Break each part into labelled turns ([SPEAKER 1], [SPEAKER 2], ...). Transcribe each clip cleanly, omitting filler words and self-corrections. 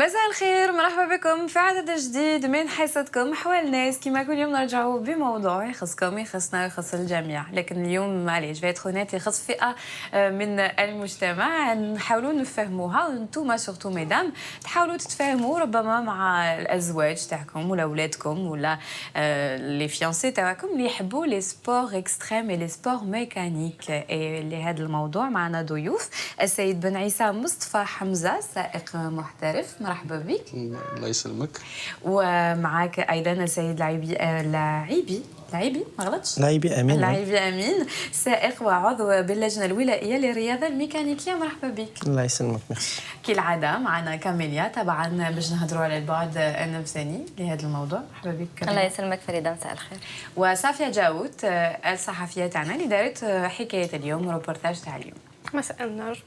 [SPEAKER 1] مساء الخير، مرحبا بكم في عدد جديد من حصتكم حول الناس. كما كل يوم نرجعوا بموضوع يخصكم يخصنا ويخص الجميع، لكن اليوم معليش فايت خونات يخص فئه من المجتمع نحاولوا نفهموها، وانتم سورتو ميدام تحاولوا تتفاهموا ربما مع الازواج تاعكم ولا اولادكم ولا لي فيونسي تاعكم اللي يحبوا لي سبور اكستريم لي سبور ميكانيك. لهذا الموضوع معنا ضيوف السيد بن عيسى مصطفى حمزه، سائق محترف، مرحبا بك.
[SPEAKER 2] الله يسلمك.
[SPEAKER 1] ومعك ايضا السيد لاعبي ما غلطش،
[SPEAKER 3] لاعبي امين
[SPEAKER 1] سائق وعضو باللجنه الولائيه للرياضه الميكانيكيه، مرحبا بك.
[SPEAKER 3] الله يسلمك، ميرسي.
[SPEAKER 1] كالعاده معنا كاميليا، طبعا باش نهضروا على البعد النفساني لهذا الموضوع. مرحبا بك
[SPEAKER 4] الله يسلمك فريده، مساء الخير.
[SPEAKER 1] وصافيه جاوت الصحفيه تاعنا اللي دارت حكايه اليوم روبورتاج تاع اليوم.
[SPEAKER 5] مساء النور.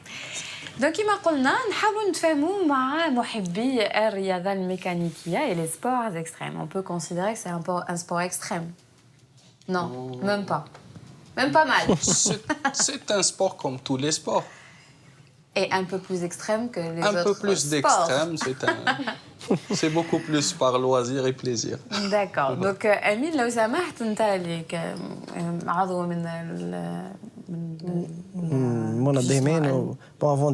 [SPEAKER 1] دونك كما قلنا نحاولوا نتفاهموا مع محبي الرياضه الميكانيكيه et les sports extrêmes. On peut considérer que c'est un sport extrême. Non, même pas. Même pas mal.
[SPEAKER 2] C'est un sport comme tous les sports.
[SPEAKER 1] Et un peu plus extrême que les autres sports.
[SPEAKER 2] Un peu plus d'extrême, c'est beaucoup plus par loisir et plaisir.
[SPEAKER 1] D'accord. Donc أمين لو سمحت أنت اللي عضو من
[SPEAKER 3] المنظمين. Bon, avant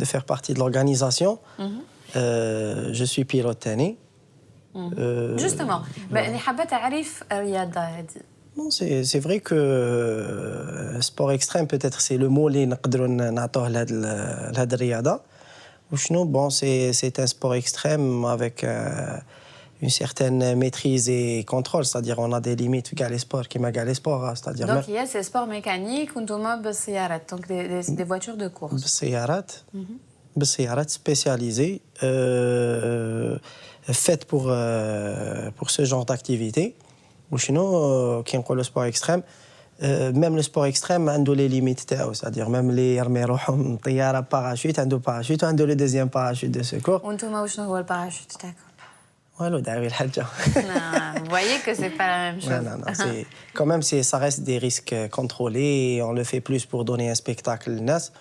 [SPEAKER 3] de faire partie de l'organisation, je suis pilote تاني.
[SPEAKER 1] Justement, اللي حابة تعرف الرياضة هذه.
[SPEAKER 3] Non, c'est vrai que sport extrême peut-être c'est le mot اللي نقدروا نعطوه لهاد الرياضة. وشنو bon c'est un sport extrême avec une certaine maîtrise et contrôle, c'est-à-dire on a des limites في كاع les sports كيما كاع les sports, c'est-à-dire
[SPEAKER 1] donc il y a ces sports mécaniques وانتم بالسيارات, donc des voitures de course.
[SPEAKER 3] بالسيارات spécialisées faites pour ce genre d'activité. وشنو كي نقولوا sport extrême, même le sport extrême عنده les limites تاعو, c'est-à-dire même اللي يرمي روحه من طياره باراشوت عنده باراشوت وعنده le deuxième parachute de secours.
[SPEAKER 1] وانتم وشنو هو الباراشوت تاعكم؟
[SPEAKER 3] والو داوي الحاجه.
[SPEAKER 1] Vous voyez que c'est pas la même chose.
[SPEAKER 3] Non, c'est quand même ça reste des risques contrôlés et on le fait plus pour donner un spectacle للناس.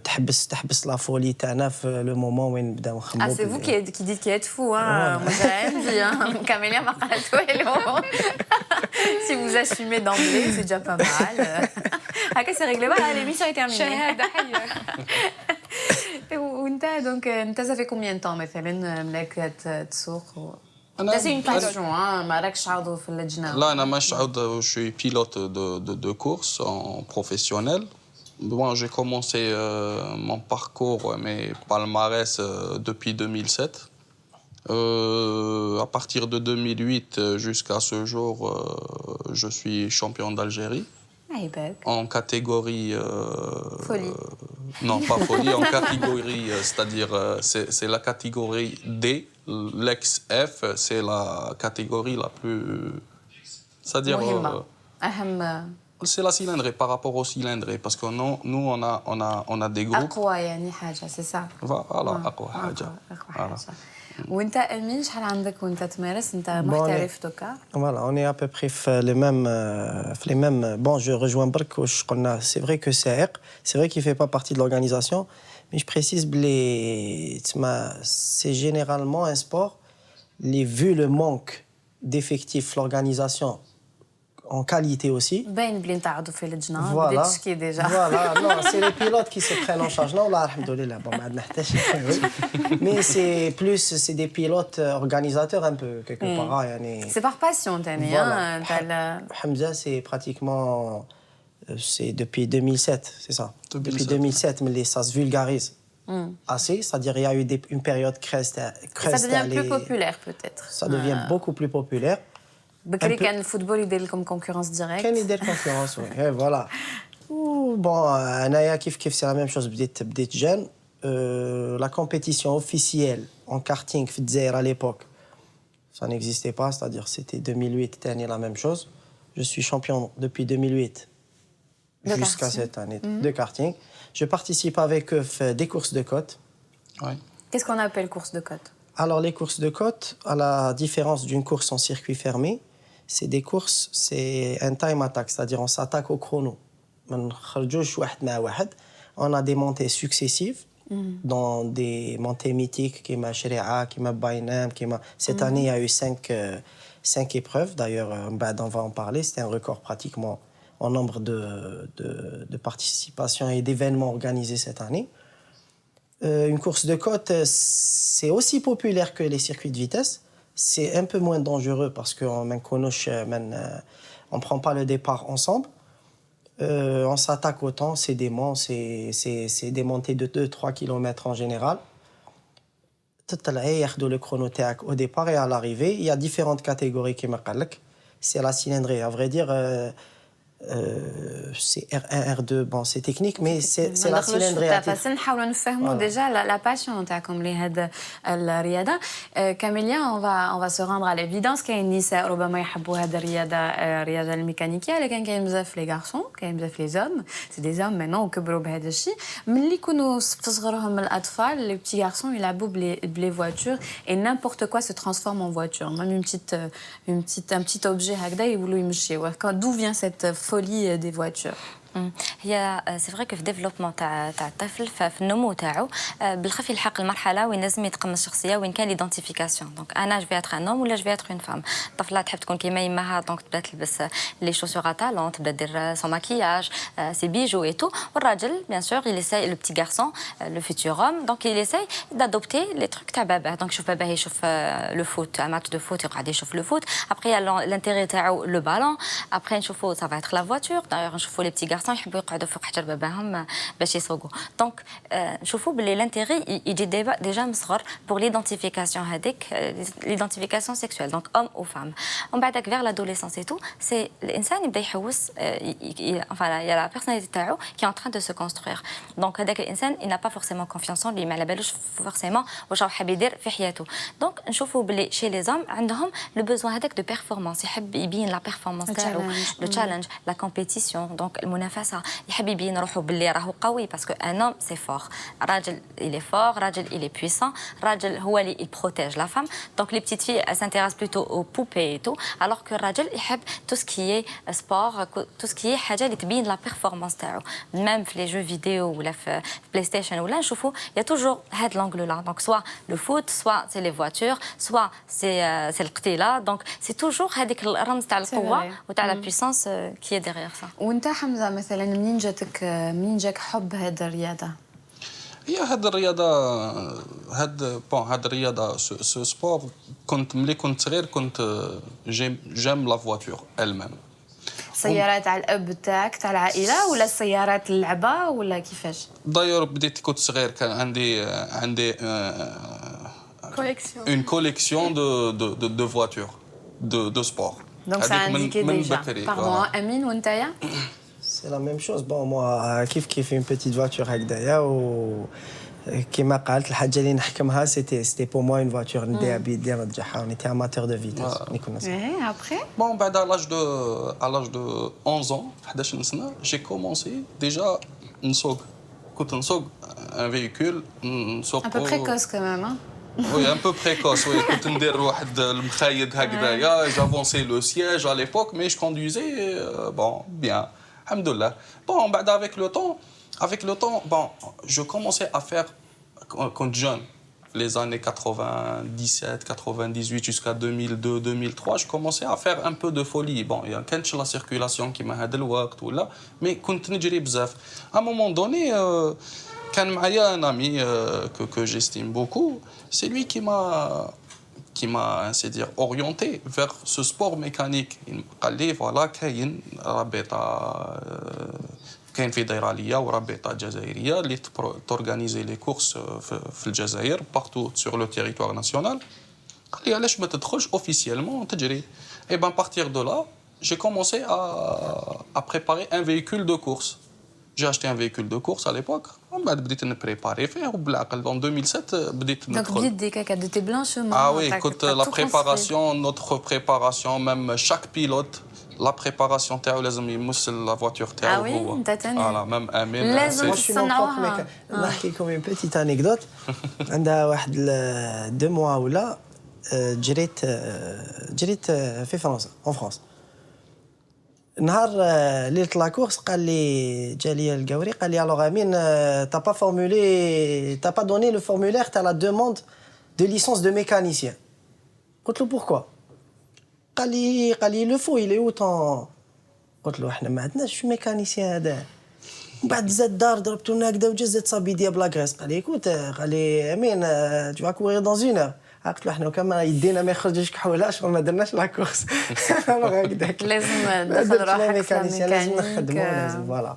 [SPEAKER 3] تحبس لا فولي تاعنا في لو مومون وين نبداو نخمموا.
[SPEAKER 1] Ah, c'est vous qui dites qu'il est fou, hein. Moi j'ai rien dit, hein. Camélia m'a pas Si vous assumez d'emblée, c'est déjà pas mal. Ok, c'est réglé. Voilà, l'émission est terminée.
[SPEAKER 5] شهادة حية.
[SPEAKER 1] وانت donc انت ça fait combien de temps مثلا ملاك تسوق؟
[SPEAKER 2] أنا
[SPEAKER 1] c'est une passion, hein. ما راكش عضو في اللجنة.
[SPEAKER 2] لا أنا مش عضو, je suis pilote de course en professionnel. Bon, j'ai commencé mon parcours, mes palmarès depuis 2007. À partir de 2008 jusqu'à ce jour, je suis champion d'Algérie. En catégorie...
[SPEAKER 1] folie.
[SPEAKER 2] Non, pas folie, en catégorie, c'est-à-dire c'est la catégorie D. L'ex-F, c'est la catégorie la plus... C'est-à-dire... C'est la cylindrée par rapport au cylindrée, parce que nous on a des groupes.
[SPEAKER 1] أقوى يعني حاجة, c'est ça.
[SPEAKER 2] Voilà, أقوى حاجة.
[SPEAKER 1] وانت أمين شحال عندك وانت تمارس, انت محترف دوكا؟
[SPEAKER 3] Voilà, on est à peu près les mêmes. Bon, je rejoins برك واش قلنا. C'est vrai que c'est vrai qu'il fait pas partie de l'organisation, mais je précise c'est généralement un sport vu le manque d'effectifs, l'organisation en qualité aussi.
[SPEAKER 1] باين بلي انت عضو في اللجنة,
[SPEAKER 3] Voilà.
[SPEAKER 1] بديت تشكي ديجا.
[SPEAKER 3] Voilà, non, c'est les pilotes qui se prennent en charge. Non, là, alhamdoulilah, bon, ما عندنا حتى شي. Mais c'est des pilotes organisateurs un peu quelque part, يعني.
[SPEAKER 1] C'est par passion تاني, hein.
[SPEAKER 3] Hamza, c'est pratiquement c'est depuis 2007, c'est ça. Depuis 2007, mais ça se vulgarise assez, c'est-à-dire il y a eu une période creuse.
[SPEAKER 1] Ça devient plus populaire peut-être.
[SPEAKER 3] Ça devient beaucoup plus populaire.
[SPEAKER 1] بكري كان الفوتبول يدير لكم كونكورونس ديريكت.
[SPEAKER 3] كان يدير كونكورونس, وي فوالا. بون انايا كيف سي لا ميم شوز, بديت جان. La compétition officielle en karting في الجزائر à l'époque, ça n'existait pas, c'est-à-dire c'était 2008 تاني la même chose. Je suis champion depuis 2008 jusqu'à cette année de karting. Je participe avec eux des courses de côte.
[SPEAKER 2] Ouais.
[SPEAKER 1] Qu'est-ce qu'on appelle course de côte?
[SPEAKER 3] Alors les courses de côte, à la différence d'une course en circuit fermé, c'est des courses, c'est un time attack, c'est-à-dire on s'attaque au chrono. On a des montées successives dans des montées mythiques qui m'a Shri'a, qui m'a Bainam, qui m'a... Cette année, il y a eu cinq épreuves. D'ailleurs, on va en parler. C'était un record pratiquement en nombre de participations et d'événements organisés cette année. Une course de côte, c'est aussi populaire que les circuits de vitesse. C'est un peu moins dangereux parce qu'on ne prend pas le départ ensemble. On s'attaque au temps, c'est des monts, c'est des montées de 2-3 km en général. Le chrono au départ et à l'arrivée. Il y a différentes catégories qui m'appellent. C'est la cylindrée. À vrai dire, c'est R1, R2, bon, c'est technique, mais c'est la cylindrée.
[SPEAKER 1] بس نحاولوا نفهموا déjà la passion نتاعكم لهذا الرياضة. كاميليا on va se rendre à l'évidence كاين نساء ربما يحبوا هذه الرياضة الميكانيكية لكن كاين بزاف لي garçons كاين بزاف لي زوم c'est des hommes maintenant وكبروا بهذا الشيء ملي يكونوا في صغرهم الأطفال les petits garçons يلعبوا بلي voitures et n'importe quoi se transforme en voiture même un petit objet هكذا يولوا يمشيوه. D'où vient cette folie des voitures?
[SPEAKER 4] هي سي فري كو في ديفلوبمون تاع الطفل ففي النمو تاعو بالخف يلحق المرحله وين لازم يتقمص الشخصيه وين كان ليدونتيفيكاسيون دونك انا جو في اتر ان هوم ولا جو في اتر اون فام الطفله تحب تكون كيما يماها دونك تبدا تلبس لي شوسور طالون تبدا دير سون ماكياج سي بيجو اي تو والراجل بيان سور il essaye le petit garçon le futur homme donc il essaye d'adopter les trucs تاع باباه دونك شوف باباه يشوف لو فوت un match de foot يقعد يشوف لو فوت après l'intérêt تاعو لو بالون après نشوفوا ça va être la voiture d'ailleurs نشوفوا les petits garçons يحبوا يقعدوا فوق حجر باباهم باش يسوقوا دونك نشوفوا بلي لانتيغي يجي ديجا من صغر بور ليدونتيفيكاسيون هذيك ليدونتيفيكاسيون سيكسويل دونك homme ou femme ومن بعدك vers l'adolescence et tout c'est الانسان يبدا يحوس enfin il y a la personnalité تاعو qui est en train de se construire donc هذاك الانسان il n'a pas forcément confiance en lui ما على بالوش forcément واش راه حاب يدير في حياته دونك نشوفوا بلي chez les hommes عندهم لو besoin هذاك de performance يحب يبين لا performance تاعو le challenge la compétition donc المنافسه يحب يبين روحه باللي راهو قوي parce que un homme c'est fort راجل il est fort راجل il est puissant راجل هو اللي il protège la femme donc les petites filles elles s'intéressent plutôt aux poupées et tout alors que الراجل يحب tout ce qui est sport tout ce qui est حاجه اللي تبين la performance تاعو même في les jeux vidéo ولا في PlayStation ولا نشوفوا il y a toujours هاد l'angle là donc soit le foot soit c'est les voitures soit c'est القتيله donc c'est toujours هذيك الرمز تاع القوه وتاع la puissance qui est derrière ça
[SPEAKER 1] وانت حمزه مثلا منين جاك حب هذه الرياضه؟
[SPEAKER 2] هي هاد الرياضه سو سبور ملي كنت صغير كنت جيم لا فواتور المام
[SPEAKER 1] سيارات تاع الاب تاعك تاع العائله ولا السيارات اللعبه ولا كيفاش؟
[SPEAKER 2] دايور بديت كنت صغير كان عندي une collection de voitures de sport
[SPEAKER 1] donc ça indiquait déjà pardon Amine وانتيا
[SPEAKER 3] C'est la même chose. Bon, moi, كيف une petite voiture هكذايا و كيما قالت الحاجه اللي نحكمها c'était pour moi une voiture نديها بيدي نرجعها ونيتي amateur de vitesse ملي كنا صغار.
[SPEAKER 1] Et après
[SPEAKER 2] Bon, بعد à l'âge de 11 ans 11 سنه j'ai commencé déjà نسوق كنت نسوق un véhicule نسوق
[SPEAKER 1] un peu précoce quand même hein
[SPEAKER 2] Oui, un peu précoce, oui. كنت ندير واحد المخايد هكذايا j'avançais le siège à l'époque mais je conduisais bon bien alhamdoulilah. Bon, avec le temps, bon, je commençais à faire quand jeune, les années 97, 98 jusqu'à 2002, 2003, je commençais à faire un peu de folie. Bon, il y a la circulation qui m'a aidé le وقت ولا, mais كنت نجري بزاف. À un moment donné, كان معايا un ami que j'estime beaucoup, c'est lui qui m'a ainsi dire orienté vers ce sport mécanique. Il m'a dit voilà كاين رابطة كاين فيدرالية ورابطة جزائرية اللي تورغانيزي لي كورس في الجزائر partout sur le territoire national. قال لي علاش ما تدخلش officiellement تجري. Et ben à partir de là, j'ai commencé à préparer un véhicule de course. J'ai acheté un véhicule de course à l'époque. On m'a dit de me préparer faire en 2007 بديت ندخل.
[SPEAKER 1] Donc بديت des caca de tes blanchements.
[SPEAKER 2] Ah oui, écoute la préparation, notre préparation, même chaque pilote, la préparation تاعو لازم يمس la voiture تاعو
[SPEAKER 1] هو. Ah oui, انت تاني.
[SPEAKER 2] Voilà, même Amine.
[SPEAKER 1] لازم تصنعوها.
[SPEAKER 3] نحكي لكم une petite anecdote. عندها واحد 2 mois ولا جريت في فرنسا en France. نهار ليله لا كورس قال لي جا لي القوري قال لي الوغ امين تا با فورمولي تا با دوني لو فورمulaire تاع لا دوموند دو ليسونس دو ميكانيسيان قلت له بوركوا قال لي لو فو يلي اوتون قلت له احنا ما عندناش ميكانيسيان هذا من بعد زاد دار ضربته لنا هكذا وجزت صابي ديال بلاكريس قال لي كوت قال لي امين tu vas courir dans une heure قلت له احنا كما يدينا ما يخرجوش كحوله شغل ما درناش لا كورس هكذاك
[SPEAKER 1] لازم تدخل روحك في
[SPEAKER 3] لازم نخدموا لازم فوالا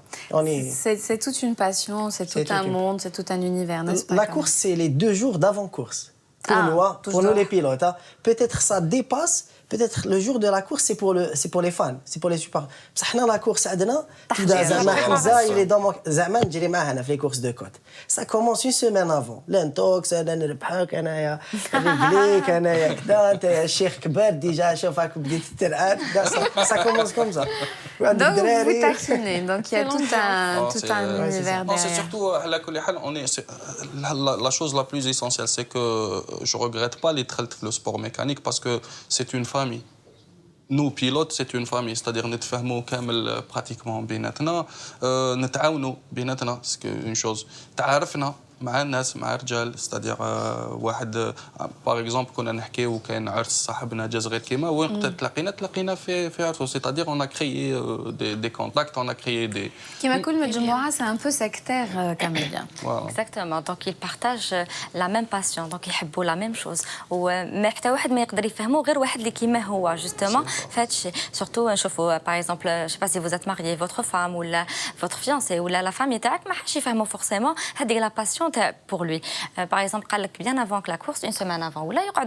[SPEAKER 1] c'est toute une passion, c'est tout un monde, c'est tout un univers, n'est-ce pas?
[SPEAKER 3] La course c'est les 2 jours d'avant-course pour nous les pilotes peut-être ça dépasse peut-être le jour de la course c'est pour les fans c'est pour les supporters بصح حنا لا كورس عندنا تبدا زعما حمزه اللي دون زعما نجري معاه انا في لي كورس دو كوت ça commence une semaine avant لانتوكس انا نربحك انايا رجليك انايا كذا انت يا شيخ كبار ديجا شوفك بديت ترعد ça commence comme ça
[SPEAKER 1] donc vous taxinez donc il y a tout un univers derrière
[SPEAKER 2] c'est surtout على كل حال la chose la plus essentielle c'est que je regrette pas les traits le sport mécanique parce que c'est une famille. Nous, pilotes, c'est une famille. C'est-à-dire نتفاهموا كامل pratiquement بيناتنا نتعاونوا بيناتنا c'est une chose. تعارفنا مع الناس مع الرجال c'est-à-dire واحد باغ اكزومبل كنا نحكيو كاين عرس صاحبنا جاز غير كيما وين تلاقينا في عرسو c'est-à-dire on a créé des contacts on a créé des
[SPEAKER 1] كيما كل مجموعه c'est un peu sectaire كامل
[SPEAKER 4] exactement donc ils partagent la même passion donc يحبوا la même chose وما حتى واحد ما يقدر يفهمه غير واحد اللي كيما هو justement فهاد الشيء surtout نشوفوا par exemple je sais pas si vous êtes marié votre femme ou votre fiancé ou la famille تاعك ما حاش يفهموا forcément هذيك la passion pour lui. Par exemple, bien avant que la course, une semaine avant, ou là, ça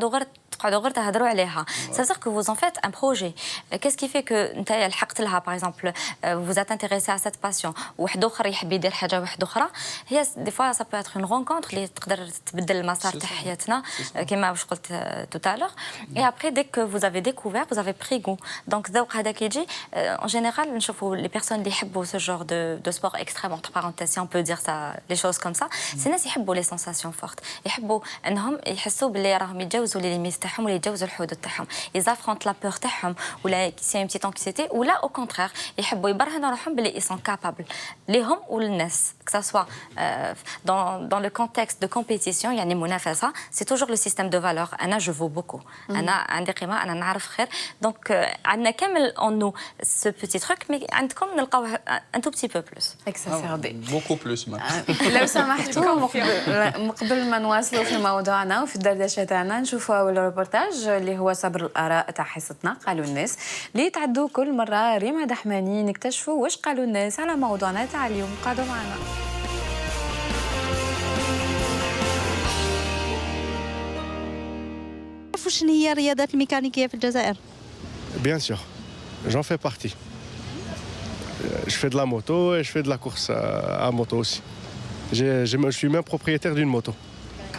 [SPEAKER 4] veut dire que vous en faites un projet. Qu'est-ce qui fait que par exemple, vous vous êtes intéressé à cette passion ou des fois ça peut être une rencontre اللي تقدر تبدل المسار تاع حياتنا كما واش قلت tout à l'heure et après dès que vous avez découvert vous avez pris goût donc ذوق هذاك يجي en général نشوفوا les personnes اللي يحبوا ce genre de sport extrême entre parenthèses si on peut dire ça les choses comme ça c'est ناس يحبوا les sensations fortes يحبوا انهم يحسوا باللي راهم يتجاوزوا les limites تاعهم ولا يتجاوزوا الحدود تاعهم ils affrontent la peur تاعهم ولا s'il y a une petite anxiété ou là au contraire يحبوا يبرهنوا روحهم باللي ils sont capables ليهم وللناس que ça soit dans le contexte de compétition يعني منافسة c'est toujours le système de valeurs أنا je vaux beaucoup أنا عندي قيمة أنا نعرف خير donc عندنا كامل en nous ce petit truc mais عندكم نلقاوه un tout petit peu plus
[SPEAKER 1] exacerbé
[SPEAKER 2] beaucoup plus
[SPEAKER 1] لو سمحتوا قبل ما نواصلوا في موضوعنا وفي الدردشه تاعنا نشوفوا اول روبورتاج اللي هو صبر الاراء تاع حصتنا قالوا الناس اللي يتعدوا كل مره ريما دحماني نكتشفوا واش قالوا الناس على موضوعنا تاع اليوم قعدوا معنا
[SPEAKER 5] شنو هي الرياضات الميكانيكيه في الجزائر؟
[SPEAKER 6] Bien sûr, j'en fais partie. Je fais de la moto et je fais de la course à moto aussi. Je suis même propriétaire d'une moto.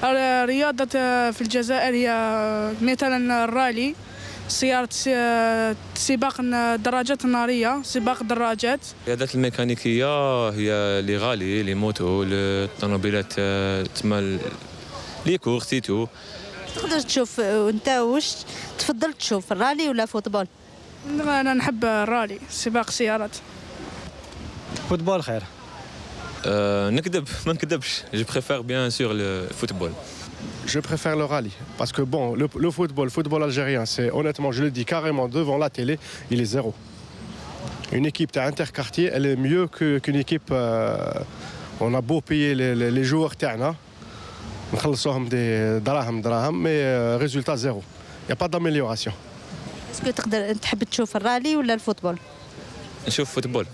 [SPEAKER 7] الرياضة في الجزائر هي مثلا الرالي سيارة سباق الدراجات النارية سباق دراجات
[SPEAKER 8] الرياضات الميكانيكية هي لي غالي لي موتو الطوموبيلات تسمى لي كورس تو
[SPEAKER 5] تقدر تشوف انت واش تفضل تشوف الرالي ولا فوتبول؟
[SPEAKER 7] أنا نحب الرالي سباق سيارات
[SPEAKER 9] فوتبول خير
[SPEAKER 8] نكذب ما نكذبش je préfère bien sûr le football.
[SPEAKER 6] Je préfère le rallye parce que bon le football algérien c'est honnêtement je le dis carrément devant la télé il est zéro. Une équipe d'interquartier elle est mieux qu'une équipe on a beau payer les joueurs تاعنا نخلصوهم دي دراهم mais résultat zéro. Il y a pas d'amélioration.
[SPEAKER 5] Est-ce que تقدر تحب تشوف الرالي ولا الفوتبول؟
[SPEAKER 8] نشوف فوتبول.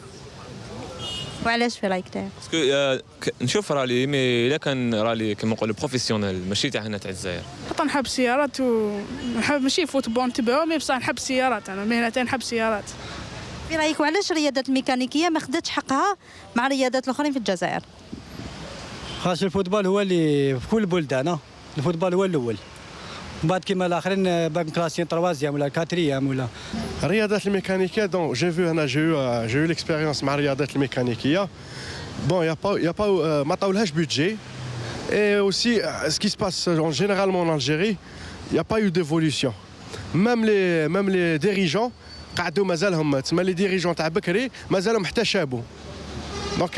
[SPEAKER 5] وعلاش في رايك تاعك؟
[SPEAKER 8] باسكو نشوف رالي مي الا كان رالي كما نقولوا بروفيسيونيل ماشي تاع هنا تاع الجزائر.
[SPEAKER 7] حتى نحب السيارات ونحب ماشي فوتبول نتبعو مي بصح نحب السيارات انا مهنتين نحب السيارات.
[SPEAKER 5] في رايك وعلاش الرياضات الميكانيكيه ما خدتش حقها مع الرياضات الاخرين في الجزائر؟
[SPEAKER 9] خاص الفوتبول هو اللي في كل بلدان الفوتبول هو الاول من بعد كيما الاخرين باك كلاسيين تروازيام ولا كاتريام ولا
[SPEAKER 6] الرياضات الميكانيكيه دونك جي فو انا جي ليكسبيريونس مع الرياضات الميكانيكيه بون يا با ما طاولهاش بودجي et aussi ce qui se passe généralement en Algérie il y a pas eu d'évolution même les dirigeants قعدوا مازالهم تسمى لي ديريجون تاع بكري مازالهم حتى شابوا. Donc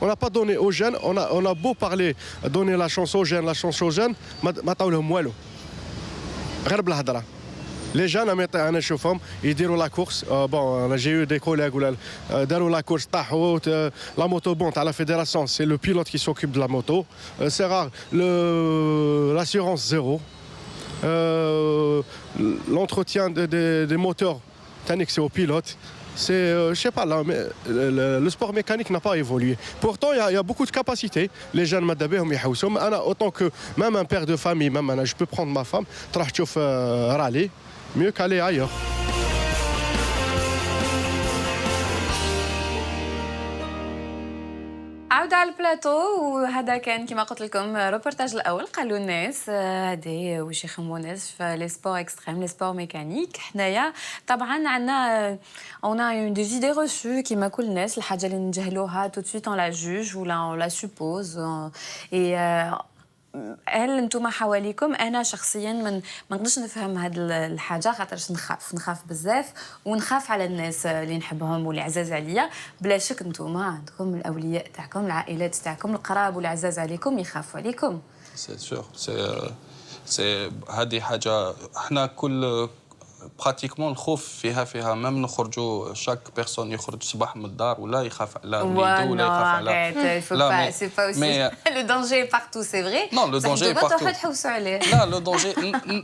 [SPEAKER 6] on n'a pas donné aux jeunes, on a beau parler, donner la chance aux jeunes, ما عطاولهم والو. غير بالهضره. Les jeunes انا نشوفهم يديروا لا كورس بون j'ai eu des collègues ولا داروا لا كورس طاحوا la moto bon تاع la fédération c'est le pilote qui s'occupe de la moto c'est rare l'assurance zéro l'entretien des moteurs tannique c'est au pilote c'est je sais pas là mais le sport mécanique n'a pas évolué pourtant il y a beaucoup de capacités les jeunes ماذا بهم يحوسوا انا autant que même un père de famille même انا je peux prendre ma femme تروح تشوف rallye mieux qu'aller ailleurs.
[SPEAKER 1] عودة على البلاطو وهذا كان كما قلت لكم روبورتاج الاول قالوا الناس هادي واش يخمموا الناس في لي سبور اكستريم لي سبور ميكانيك حنايا طبعا عندنا اون اون دي فيدي روشو كيما كل الناس الحاجه اللي نجهلوها تو سويت اون لا جوج ولا اون لا سوبوز اي هل انتم حواليكم انا شخصيا ما نقدرش نفهم هاد الحاجه خاطرش نخاف بزاف ونخاف على الناس اللي نحبهم واللي عزاز عليا بلا شك انتم عندكم الاولياء تاعكم العائلات تاعكم القراب واللي عزاز عليكم يخافوا عليكم
[SPEAKER 2] سي سور سي هذه حاجه احنا كل براتيكمون الخوف فيها ميم نخرجوا شاك بيرسون يخرج صباح من الدار ولا يخاف على وليدو ولا يخاف على
[SPEAKER 1] لا سي با اوسي لو دونجي بارتو سي فري
[SPEAKER 2] نو لو دونجي بارتو
[SPEAKER 1] تحوسوا عليه
[SPEAKER 2] لا لو دونجي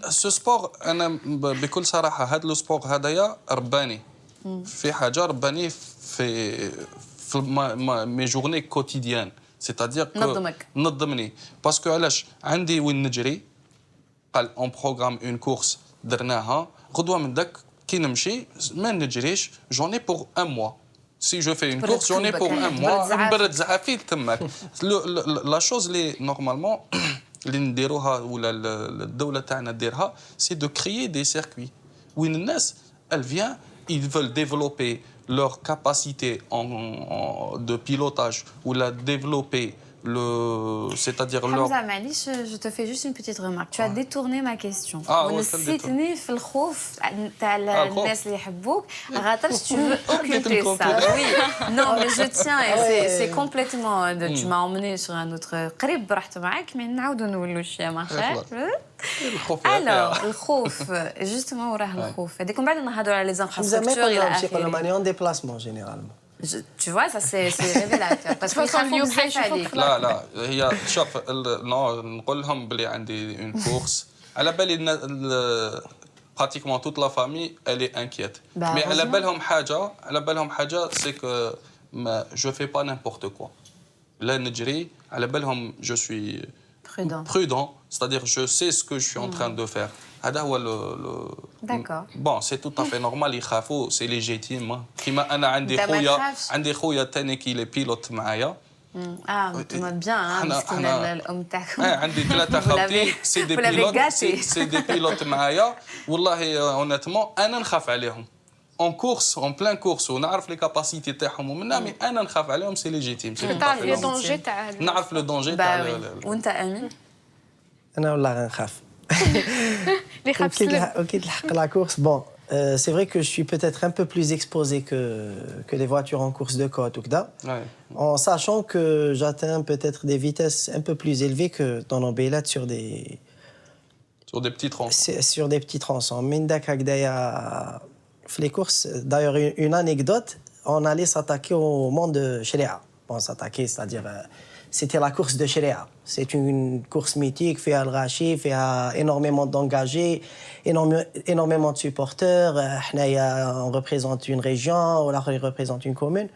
[SPEAKER 2] سو سبور انا بكل صراحه هذا لو سبور هذايا رباني في حاجه رباني في مي جورني كوتيديان سيتادير نظمني باسكو علاش عندي وين نجري قال اون بروغرام اون كورس درناها غدوه من داك كي نمشي ما نجريش جوني بور ان موا سي جو في اون كورس جوني بور ان موا نبرد زعافي تماك لا شوز لي نورمالمون اللي نديروها ولا الدوله تاعنا ديرها سي دو كريي دي سيركوي وين الناس ال فيان ils veulent développer leur capacité de pilotage ou la développer c'est-à-dire
[SPEAKER 1] Hamza, Malish, je te fais juste une petite remarque. Tu as détourné ma question. ونسيتني في الخوف تاع الناس اللي يحبوك خاطرش tu veux occulter ça. Oui. Non, mais je tiens et c'est complètement tu m'as emmené sur un autre قريب رحت معاك mais نعاودوا نولوا شي ما خاف. Alors, الخوف justement وراه الخوف. هذيك من بعد نهضروا على لي infrastructures الى اخره.
[SPEAKER 3] يقولوا ماني en déplacement généralement.
[SPEAKER 1] Tu vois, ça c'est révélateur. Parce que
[SPEAKER 2] لا هي شوف نقول لهم بلي عندي اون كورس على بالي pratiquement toute la famille elle est inquiète. Mais على بالهم حاجه سي كو je fais pas n'importe quoi. لا نجري على بالهم je suis prudent, c'est-à-dire je sais ce que je suis en train de faire. هذا هو
[SPEAKER 1] D'accord.
[SPEAKER 2] Bon, c'est tout à fait normal يخافوا c'est légitime. كيما انا عندي خويا ثاني كي لي بيلوت معايا.
[SPEAKER 1] انتم بيان مسكين الام تاعكم.
[SPEAKER 2] عندي ثلاثه خاوتي سي دي بيلوت سي دي بيلوت معايا والله اونيتمون انا نخاف عليهم. اون كورس اون بلان كورس ونعرف لي كاباسيتي تاعهم ومنها مي انا نخاف عليهم سي ليجيتيم.
[SPEAKER 7] تعرف لو دونجي تاع
[SPEAKER 2] نعرف لو دونجي تاع
[SPEAKER 1] وانت امين؟
[SPEAKER 3] انا والله غنخاف. Ok, la course, bon, c'est vrai que je suis peut-être un peu plus exposé que les voitures en course de côte ou que en sachant que j'atteins peut-être des vitesses un peu plus élevées que dans l'embellade sur des
[SPEAKER 2] petits tronçons.
[SPEAKER 3] Sur des petits tronçons. Les courses, d'ailleurs, une anecdote, on allait s'attaquer au monde de Sharia. Bon, s'attaquer, c'est-à-dire... C'était la course de Sharia. C'est une course mythique, fait al-Rachi, fait énormément d'engagés, énormément de supporters. On représente une région, ou là, on représente une commune.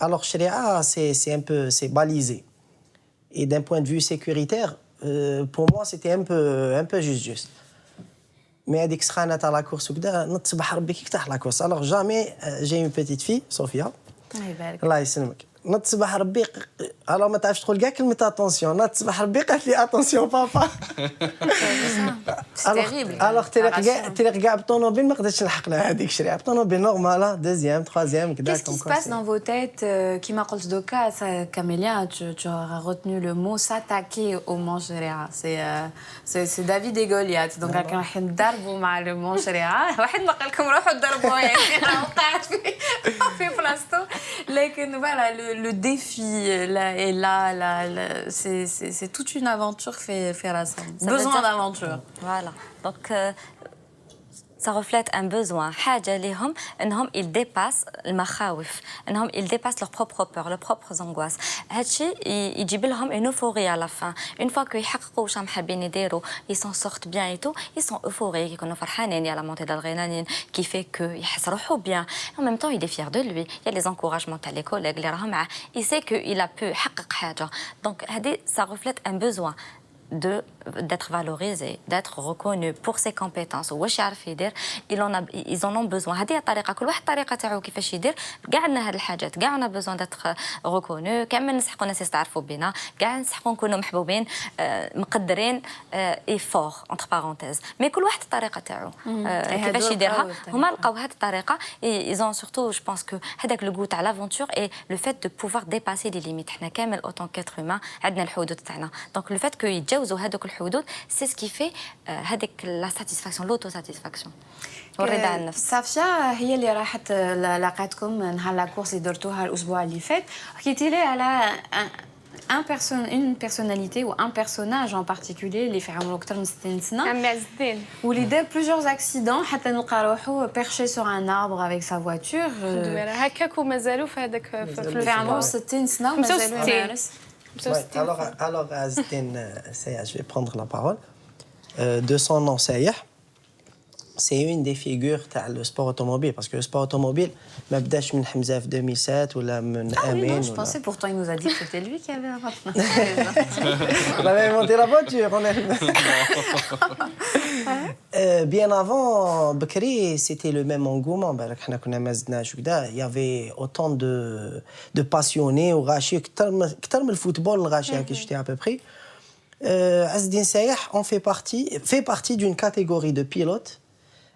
[SPEAKER 3] Alors, Sharia, c'est balisé. Et d'un point de vue sécuritaire, pour moi, c'était un peu juste. Mais à l'extrême à la course, la course. Alors, jamais j'ai une petite fille, Sophia. Allah يسلمك. نض صباح ربي alors ما تعرفش تقول كاع كلمه اتونسيون نض صباح ربي قالت لي اتونسيون بابا alors تليق كاع بالطونوبيل ما قدرتش نلحق لها هذيك الشريعه بالطونوبيل نورمال دوزيام تخوازيام كذا.
[SPEAKER 1] Qu'est-ce qui se passe dans vos têtes qui m'a قلت دوكا Camélia tu as retenu le mot s'attaquer au mancheria c'est David et Goliath donc راح نضربوا مع le mancheria واحد ما قال لكم روحوا تضربوا يعني راه وقعت في بلاصتو لكن voilà le défi est là c'est toute une aventure fait Rassam besoin d'aventure.
[SPEAKER 4] Voilà donc ça reflète un besoin حاجة لهم انهم ils dépassent المخاوف انهم ils dépassent leurs propres peurs leurs propres angoisses هادشي يجيب لهم une euphorie à la fin une fois que يحققوا واش راهم حابين يديروا ils s'en sortent bien et tout ils sont euphoriques يكونوا فرحانين يا la montée d'adrénaline qui fait que يحس روحو bien en même temps il est fier de lui il y a les encouragements تاع les collègues اللي راهم معاه il sait que il a pu يحقق حاجة donc هذه ça reflète un besoin d'être valorisé, d'être reconnu pour ses compétences. واش يعرف يدير ils en ont besoin. هذه الطريقة كل واحد الطريقة تاعو كيفاش يدير. كاع لنا هاد الحاجات كاع عندنا besoin d'être reconnu. كامل نسحقوا الناس يستعرفوا بنا. كاع نسحقوا نكونوا محبوبين مقدرين et fort entre parenthèses. mais كل واحد الطريقة تاعو كيفاش يديرها. هما لقاو هاد الطريقة ils ont surtout je pense que هذاك le goût تاع l'aventure et le fait de pouvoir dépasser les limites. حنا كامل autant qu'être humain عندنا الحدود تاعنا. donc le fait que يتجاوزوا هذوك الحدود c'est ce qui fait هذيك la satisfaction l'autosatisfaction والرضا عن النفس.
[SPEAKER 1] صافية هي اللي راحت لاقاتكم نهار لا كورس اللي درتوها الاسبوع اللي فات حكيتي لي على une personnalité ou un personnage en particulier اللي في عمره اكثر من 60 سنه
[SPEAKER 10] عمي عز الدين
[SPEAKER 1] واللي دار plusieurs accidents حتى نلقى روحو perché sur un arbre avec sa voiture
[SPEAKER 10] هكاك ومازالوا في هذاك
[SPEAKER 1] في عمره 60 سنه ومازالوا يمارس.
[SPEAKER 3] Alors Azdin Sayah, je vais prendre la parole. De son nom Sayah, c'est une des figures du sport automobile parce que le sport automobile ما بداش من حمزة في 2007 ولا من Amin.
[SPEAKER 1] Je pensais pourtant il nous a dit que c'était lui qui avait inventé.
[SPEAKER 3] On avait inventé la voiture. Bien avant, Bakri, c'était le même engouement. Il y avait autant de passionnés ou rachis, كتر من الفوتبول الغاشي qui j'étais à peu près. Azdin Sayah fait partie d'une catégorie de pilotes.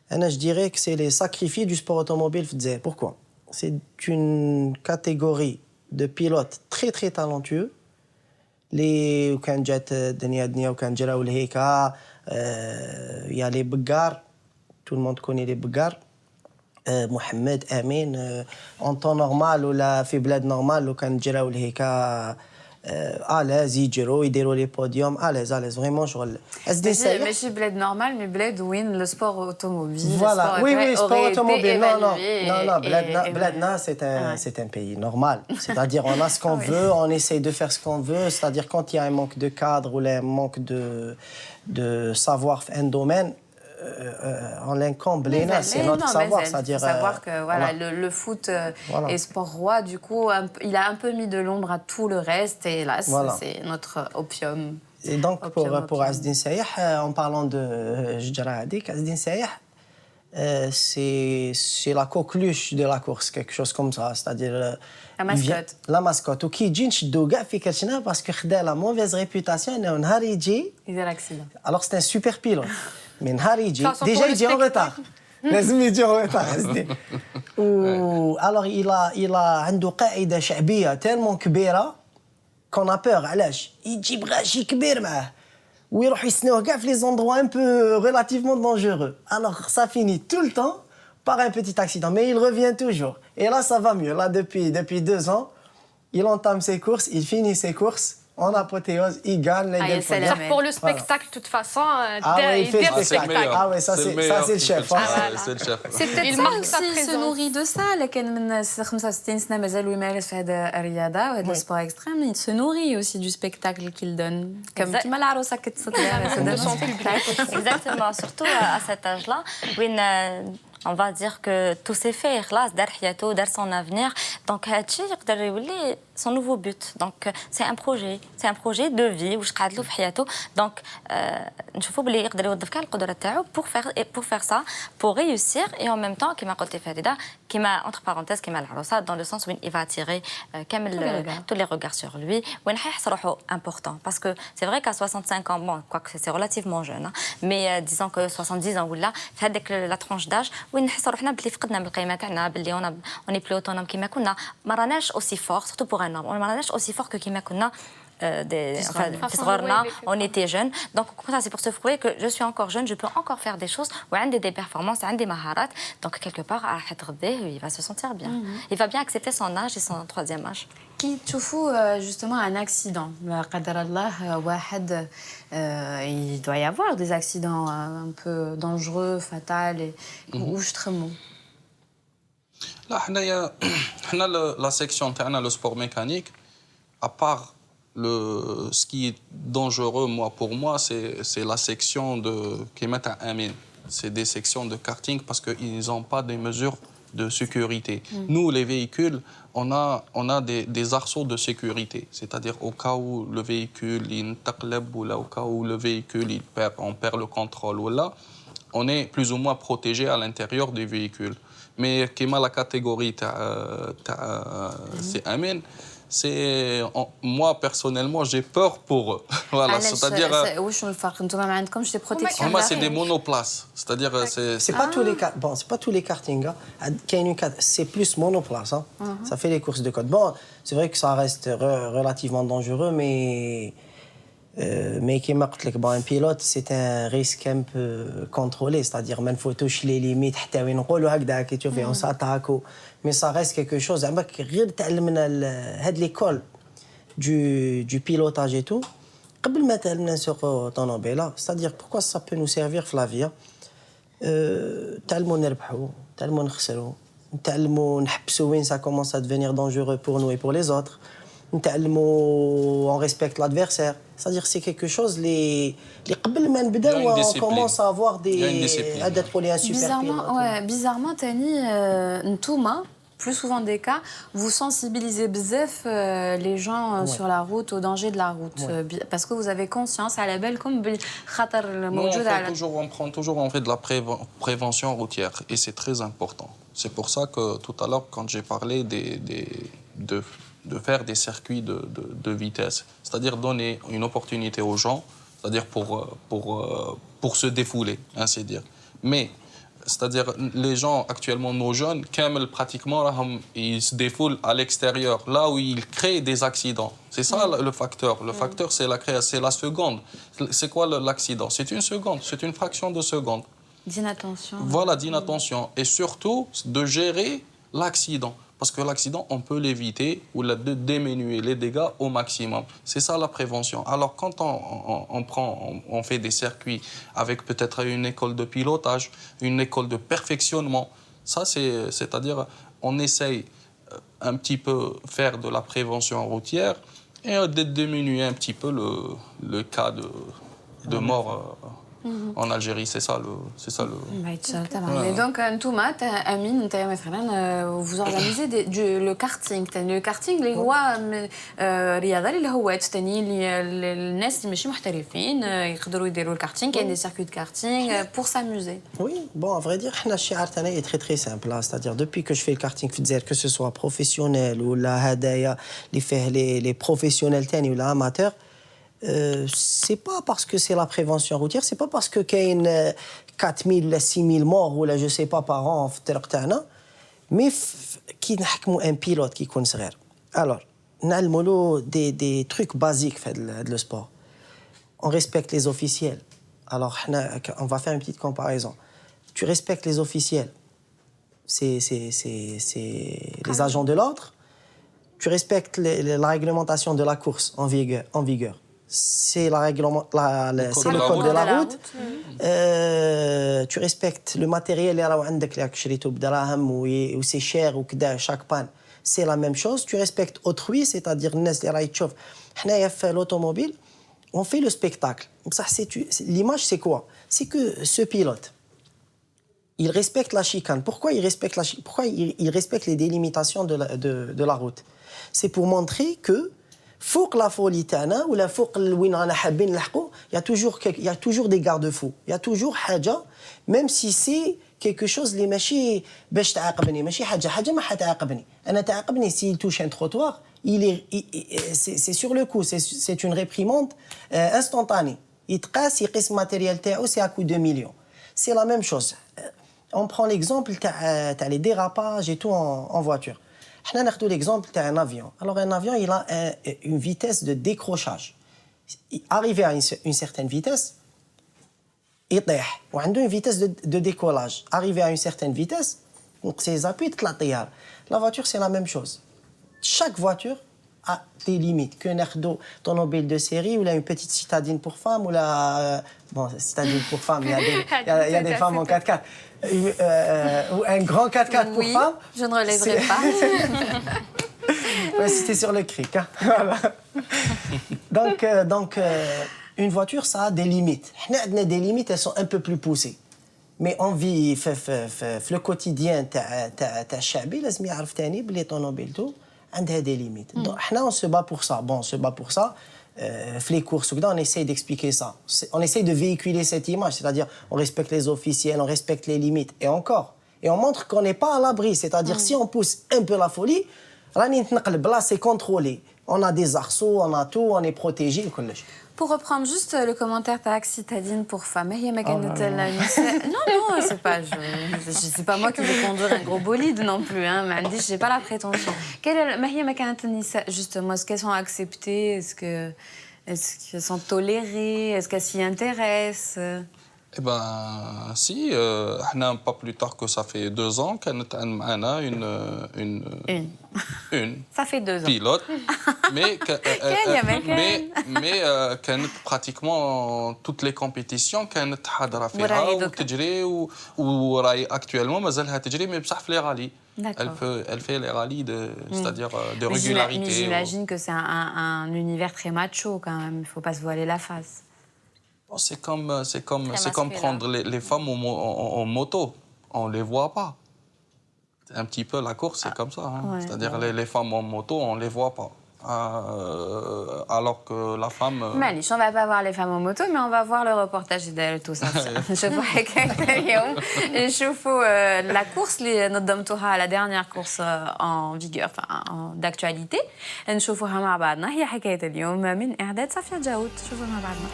[SPEAKER 3] Je dirais que c'est les sacrifiés du sport automobile. Pourquoi? C'est une catégorie de pilotes très très talentueux. Les وكان جات دنيا وكان جراو لهيكا il y a les Bgar, tout le monde connaît les Bgar. Mohamed Amin en temps normal ou la في بلاد normal وكان جراو لهيكا à l'aise يجروا يديروا لي بوديوم à l'aise vraiment شغل
[SPEAKER 1] Azdin Sayah ماشي بلاد نورمال مي بلاد وين le sport automobile.
[SPEAKER 3] Voilà, oui, sport automobile. Non, Bladna, c'est un pays normal. C'est-à-dire, on a ce qu'on veut, on essaye de faire ce qu'on veut. C'est-à-dire, quand il y a un manque de cadre ou un manque de savoir un domaine, on l'incombe. C'est notre savoir. C'est-à-dire,
[SPEAKER 1] savoir que voilà, le foot est sport roi. Du coup, il a un peu mis de l'ombre à tout le reste. Et là, c'est notre opium.
[SPEAKER 3] Et donc, pour Azdin Sayah, en parlant de Jdara Hadik, Azdin Sayah, c'est la coqueluche de la course, quelque chose comme ça. C'est-à-dire...
[SPEAKER 1] La mascotte.
[SPEAKER 3] La mascotte. Ou qui dit Ndouga fait quelque chose parce que il a la mauvaise réputation et on a
[SPEAKER 1] il a l'accident.
[SPEAKER 3] Alors, c'est un super pilote. Mais Hariji, déjà, il est en retard. لازم en retard. Alors, il a عنده قاعدة شعبية tellement كبيرة qu'on a peur. علاش؟ يجيب غاشي كبير معاه. ويروح يسنوه كاع في les endroits un peu relativement dangereux. Alors, ça finit tout le temps par un petit accident. Mais il revient toujours. Et là, ça va mieux. Là, depuis 2 ans, il entame ses courses, il finit ses courses. En apothéose, il gagne les deux podiums.
[SPEAKER 10] Pour le spectacle, de toute façon,
[SPEAKER 3] il fait le spectacle. Ah ouais, ça c'est le chef.
[SPEAKER 2] C'est le chef.
[SPEAKER 1] C'est peut-être ça aussi, il se nourrit de ça. لكن من 65 سنة مازال يمارس في هذا الرياضة وهذا السبور اكستريم. Il se nourrit aussi du spectacle qu'il donne. كما العروسة كتصدق.
[SPEAKER 4] Exactement, surtout à cet âge-là, où On va dire que tout s'est fait, خلاص دار حياته, دار son avenir. Donc هادشي يقدر يولي son nouveau but. Donc c'est un projet de vie واش قاعد له في حياته. Donc نشوفوا بلي يقدر يوظف كاع القدرات تاعو pour faire ça, pour réussir et en même temps كما قلتي فريدة كما entre parenthèses كما العروسة dans le sens où il va attirer tous les regards sur lui وين حيحس روحو important parce que c'est vrai qu'à 65 ans bon quoique c'est relativement jeune hein, mais disons que 70 ans ولا في هذيك la tranche d'âge وين نحس روحنا بلي فقدنا من القيمه تاعنا بلي on est plus autonome كما كنا ما راناش aussi fort surtout pour un homme ما راناش aussi fort que كما كنا في صغرنا on était jeune donc c'est pour se prouver que je suis encore jeune je peux encore faire des choses وعندي des performances عندي مهارات donc quelque part راح يتغذى il va se sentir bien il va bien accepter son âge et son troisième âge.
[SPEAKER 1] كي تشوفوا justement un accident لا قدر الله واحد il doit y avoir des accidents un peu dangereux fatals et واش تخموا
[SPEAKER 2] لا حنا la section تاعنا le sport mécanique à part ce qui est dangereux pour moi c'est la section de qui met à Amin. C'est des sections de karting parce qu'ils n'ont pas des mesures de sécurité. Nous, les véhicules, on a des arceaux de sécurité. C'est-à-dire au cas où le véhicule il taqlab ou là, au cas où le véhicule on perd le contrôle ou là, on est plus ou moins protégé à l'intérieur du véhicule. Mais qui la catégorie c'est Amin. Moi personnellement j'ai peur pour eux. Voilà, c'est-à-dire
[SPEAKER 1] واش الفرق نتوما ما عندكمش دي بروتيكسيون
[SPEAKER 2] moi c'est des monoplaces, c'est-à dire
[SPEAKER 3] c'est pas tous les bon c'est pas tous les kartings c'est plus monoplace hein. Ça fait les courses de côte. Bon, c'est vrai que ça reste relativement dangereux mais كما قلت لك un pilote c'est un risque un peu contrôlé, c'est-à-dire ما نفوتوش les limites حتى وين نقولوا هكذا كي تشوفي on s'attaque mais ça reste quelque chose عمرك غير تعلمنا هاد ليكول du pilotage et tout قبل ما تعلمنا نسوقوا طوموبيله c'est-à-dire pourquoi ça peut nous servir في la vie تعلموا نربحوا تعلموا نخسروا نتعلموا نحبسوا وين ça commence à devenir dangereux pour nous et pour les autres نتعلموا on respecte l'adversaire, c'est-à-dire c'est quelque chose les قبل ما نبداو on commence à avoir des عدد un super pilote.
[SPEAKER 1] Bizarrement Tani نتوما plus souvent des cas vous sensibilisez bzaf les gens sur la route au danger de la route parce que vous avez conscience على بالكم بالخطر الموجود على
[SPEAKER 2] on prend toujours en fait de la prévention routière et c'est très important. C'est pour ça que tout à l'heure quand j'ai parlé de faire des circuits de vitesse, c'est-à-dire donner une opportunité aux gens, c'est-à-dire pour se défouler, ainsi dire. Mais, c'est-à-dire les gens actuellement, nos jeunes, pratiquement, ils se défoulent à l'extérieur, là où ils créent des accidents. C'est ça le facteur. Le facteur, c'est la seconde. C'est quoi l'accident? C'est une seconde, c'est une fraction de seconde.
[SPEAKER 1] D'inattention.
[SPEAKER 2] Voilà, d'inattention. Et surtout, de gérer l'accident. Parce que l'accident, on peut l'éviter ou de diminuer les dégâts au maximum. C'est ça la prévention. Alors quand on fait des circuits avec peut-être une école de pilotage, une école de perfectionnement, ça c'est-à-dire on essaye un petit peu faire de la prévention routière et de diminuer un petit peu le cas de mort. En Algérie, c'est ça le.
[SPEAKER 1] Et donc, Ntouma, Amine, vous organisez le karting. Le karting, اللي هو رياضة اللي هو تاني الناس اللي ماشي محترفين يقدروا يديروا الكارتينغ. كاين des circuits de karting pour s'amuser.
[SPEAKER 3] Oui, bon, à vrai dire, حنا الشعار تاعنا est très très simple. C'est-à-dire depuis que je fais le karting في الجزائر, que ce soit professionnel ou la هدايا اللي فيه les professionnels تاني ولا amateurs. C'est pas parce que c'est la prévention routière, c'est pas parce que qu'il y a 4000 ou 6000 morts ou là je sais pas par an في الطريق تاعنا, mais كي نحكموا un pilote qui يكون صغير. Alors, نعلموا له des trucs basiques في le sport. On respecte les officiels. Alors, on va faire une petite comparaison. Tu respectes les officiels. C'est les agents de l'ordre. Tu respectes la réglementation de la course en vigueur. C'est le code de la route. Tu respectes le matériel où c'est cher ou chaque panne. C'est la même chose. Tu respectes autrui, c'est-à-dire l'automobile. On fait le spectacle. L'image, c'est quoi? C'est que ce pilote, il respecte la chicane. Pourquoi il respecte pourquoi il respecte les délimitations de la route? C'est pour montrer que فوق la folie تاعنا ولا فوق وين رانا حابين نلحقوا, il y a toujours des garde-fous. Il y a toujours حاجة, même si c'est quelque chose اللي ماشي باش تعاقبني, ماشي حاجة ما حتعاقبني. أنا تعاقبني s'il touche un trottoir, c'est sur le coup, c'est une réprimande instantanée. يقيس matériel تاعو, c'est à coup de millions. C'est la même chose. On prend l'exemple تاع les dérapages et tout en voiture. On a l'exemple d'un avion. Alors un avion, il a une vitesse de décrochage. Arrivé à une certaine vitesse, il y a une vitesse de décollage. Arrivé à une certaine vitesse, donc ses appuis de la voiture, c'est la même chose. Chaque voiture a des limites. Qu'un automobile de série ou là une petite citadine pour femmes ou là bon citadine pour femmes, il y a des femmes en 4x4. Ou un grand 4x4 pour femmes.
[SPEAKER 1] Je ne relèverai pas.
[SPEAKER 3] Ouais, c'était sur le cric. Hein. Voilà. Donc une voiture, ça a des limites. Des limites, elles sont un peu plus poussées. Mais on vit le quotidien تاع الشعبي لازم يعرف ثاني بلي طونوبيلتو عندها des limites. Donc on se bat pour ça. Bon, on se bat pour ça. Les courses, on essaye d'expliquer ça. On essaye de véhiculer cette image, c'est-à-dire on respecte les officiels, on respecte les limites. Et encore. Et on montre qu'on n'est pas à l'abri. C'est-à-dire si on pousse un peu la folie, là c'est contrôlé. On a des arceaux, on a tout, on est protégé.
[SPEAKER 1] Pour reprendre juste le commentaire تاعك citadine pour femme, non, c'est pas c'est pas moi qui vais conduire un gros bolide non plus, hein, mais j'ai pas la prétention. Justement, est-ce qu'elles sont acceptées, est-ce qu'elles sont tolérées, est-ce qu'elles s'y intéressent?
[SPEAKER 2] Eh ben, si, pas plus tard que ça fait 2 ans qu'on a une.
[SPEAKER 1] Ça fait 2 ans.
[SPEAKER 2] Pilote, mais كانت pratiquement toutes les compétitions كانت حاضرة فيها وتجري وراي actuellement مازالها تجري mais بصح في les rallyes. Elle fait les rallyes c'est-à-dire de régularité.
[SPEAKER 1] Mais j'imagine que c'est un univers très macho quand même, il faut pas se voiler la face.
[SPEAKER 2] C'est comme prendre les femmes en moto. On ne les voit pas. Un petit peu la course, c'est comme ça. Hein. Ouais, c'est-à-dire les femmes en moto, on ne les voit pas. Alors que la femme...
[SPEAKER 1] معليش, on ne va pas voir les femmes en moto, mais on va voir le reportage de tout ça. نشوفوا حكاية اليوم. نشوفوا la course اللي نظمتوها, la dernière course en vigueur, d'actualité. نشوفوها مع بعضنا. هي حكاية اليوم من إعداد صفية جاود. شوفوها مع بعضنا.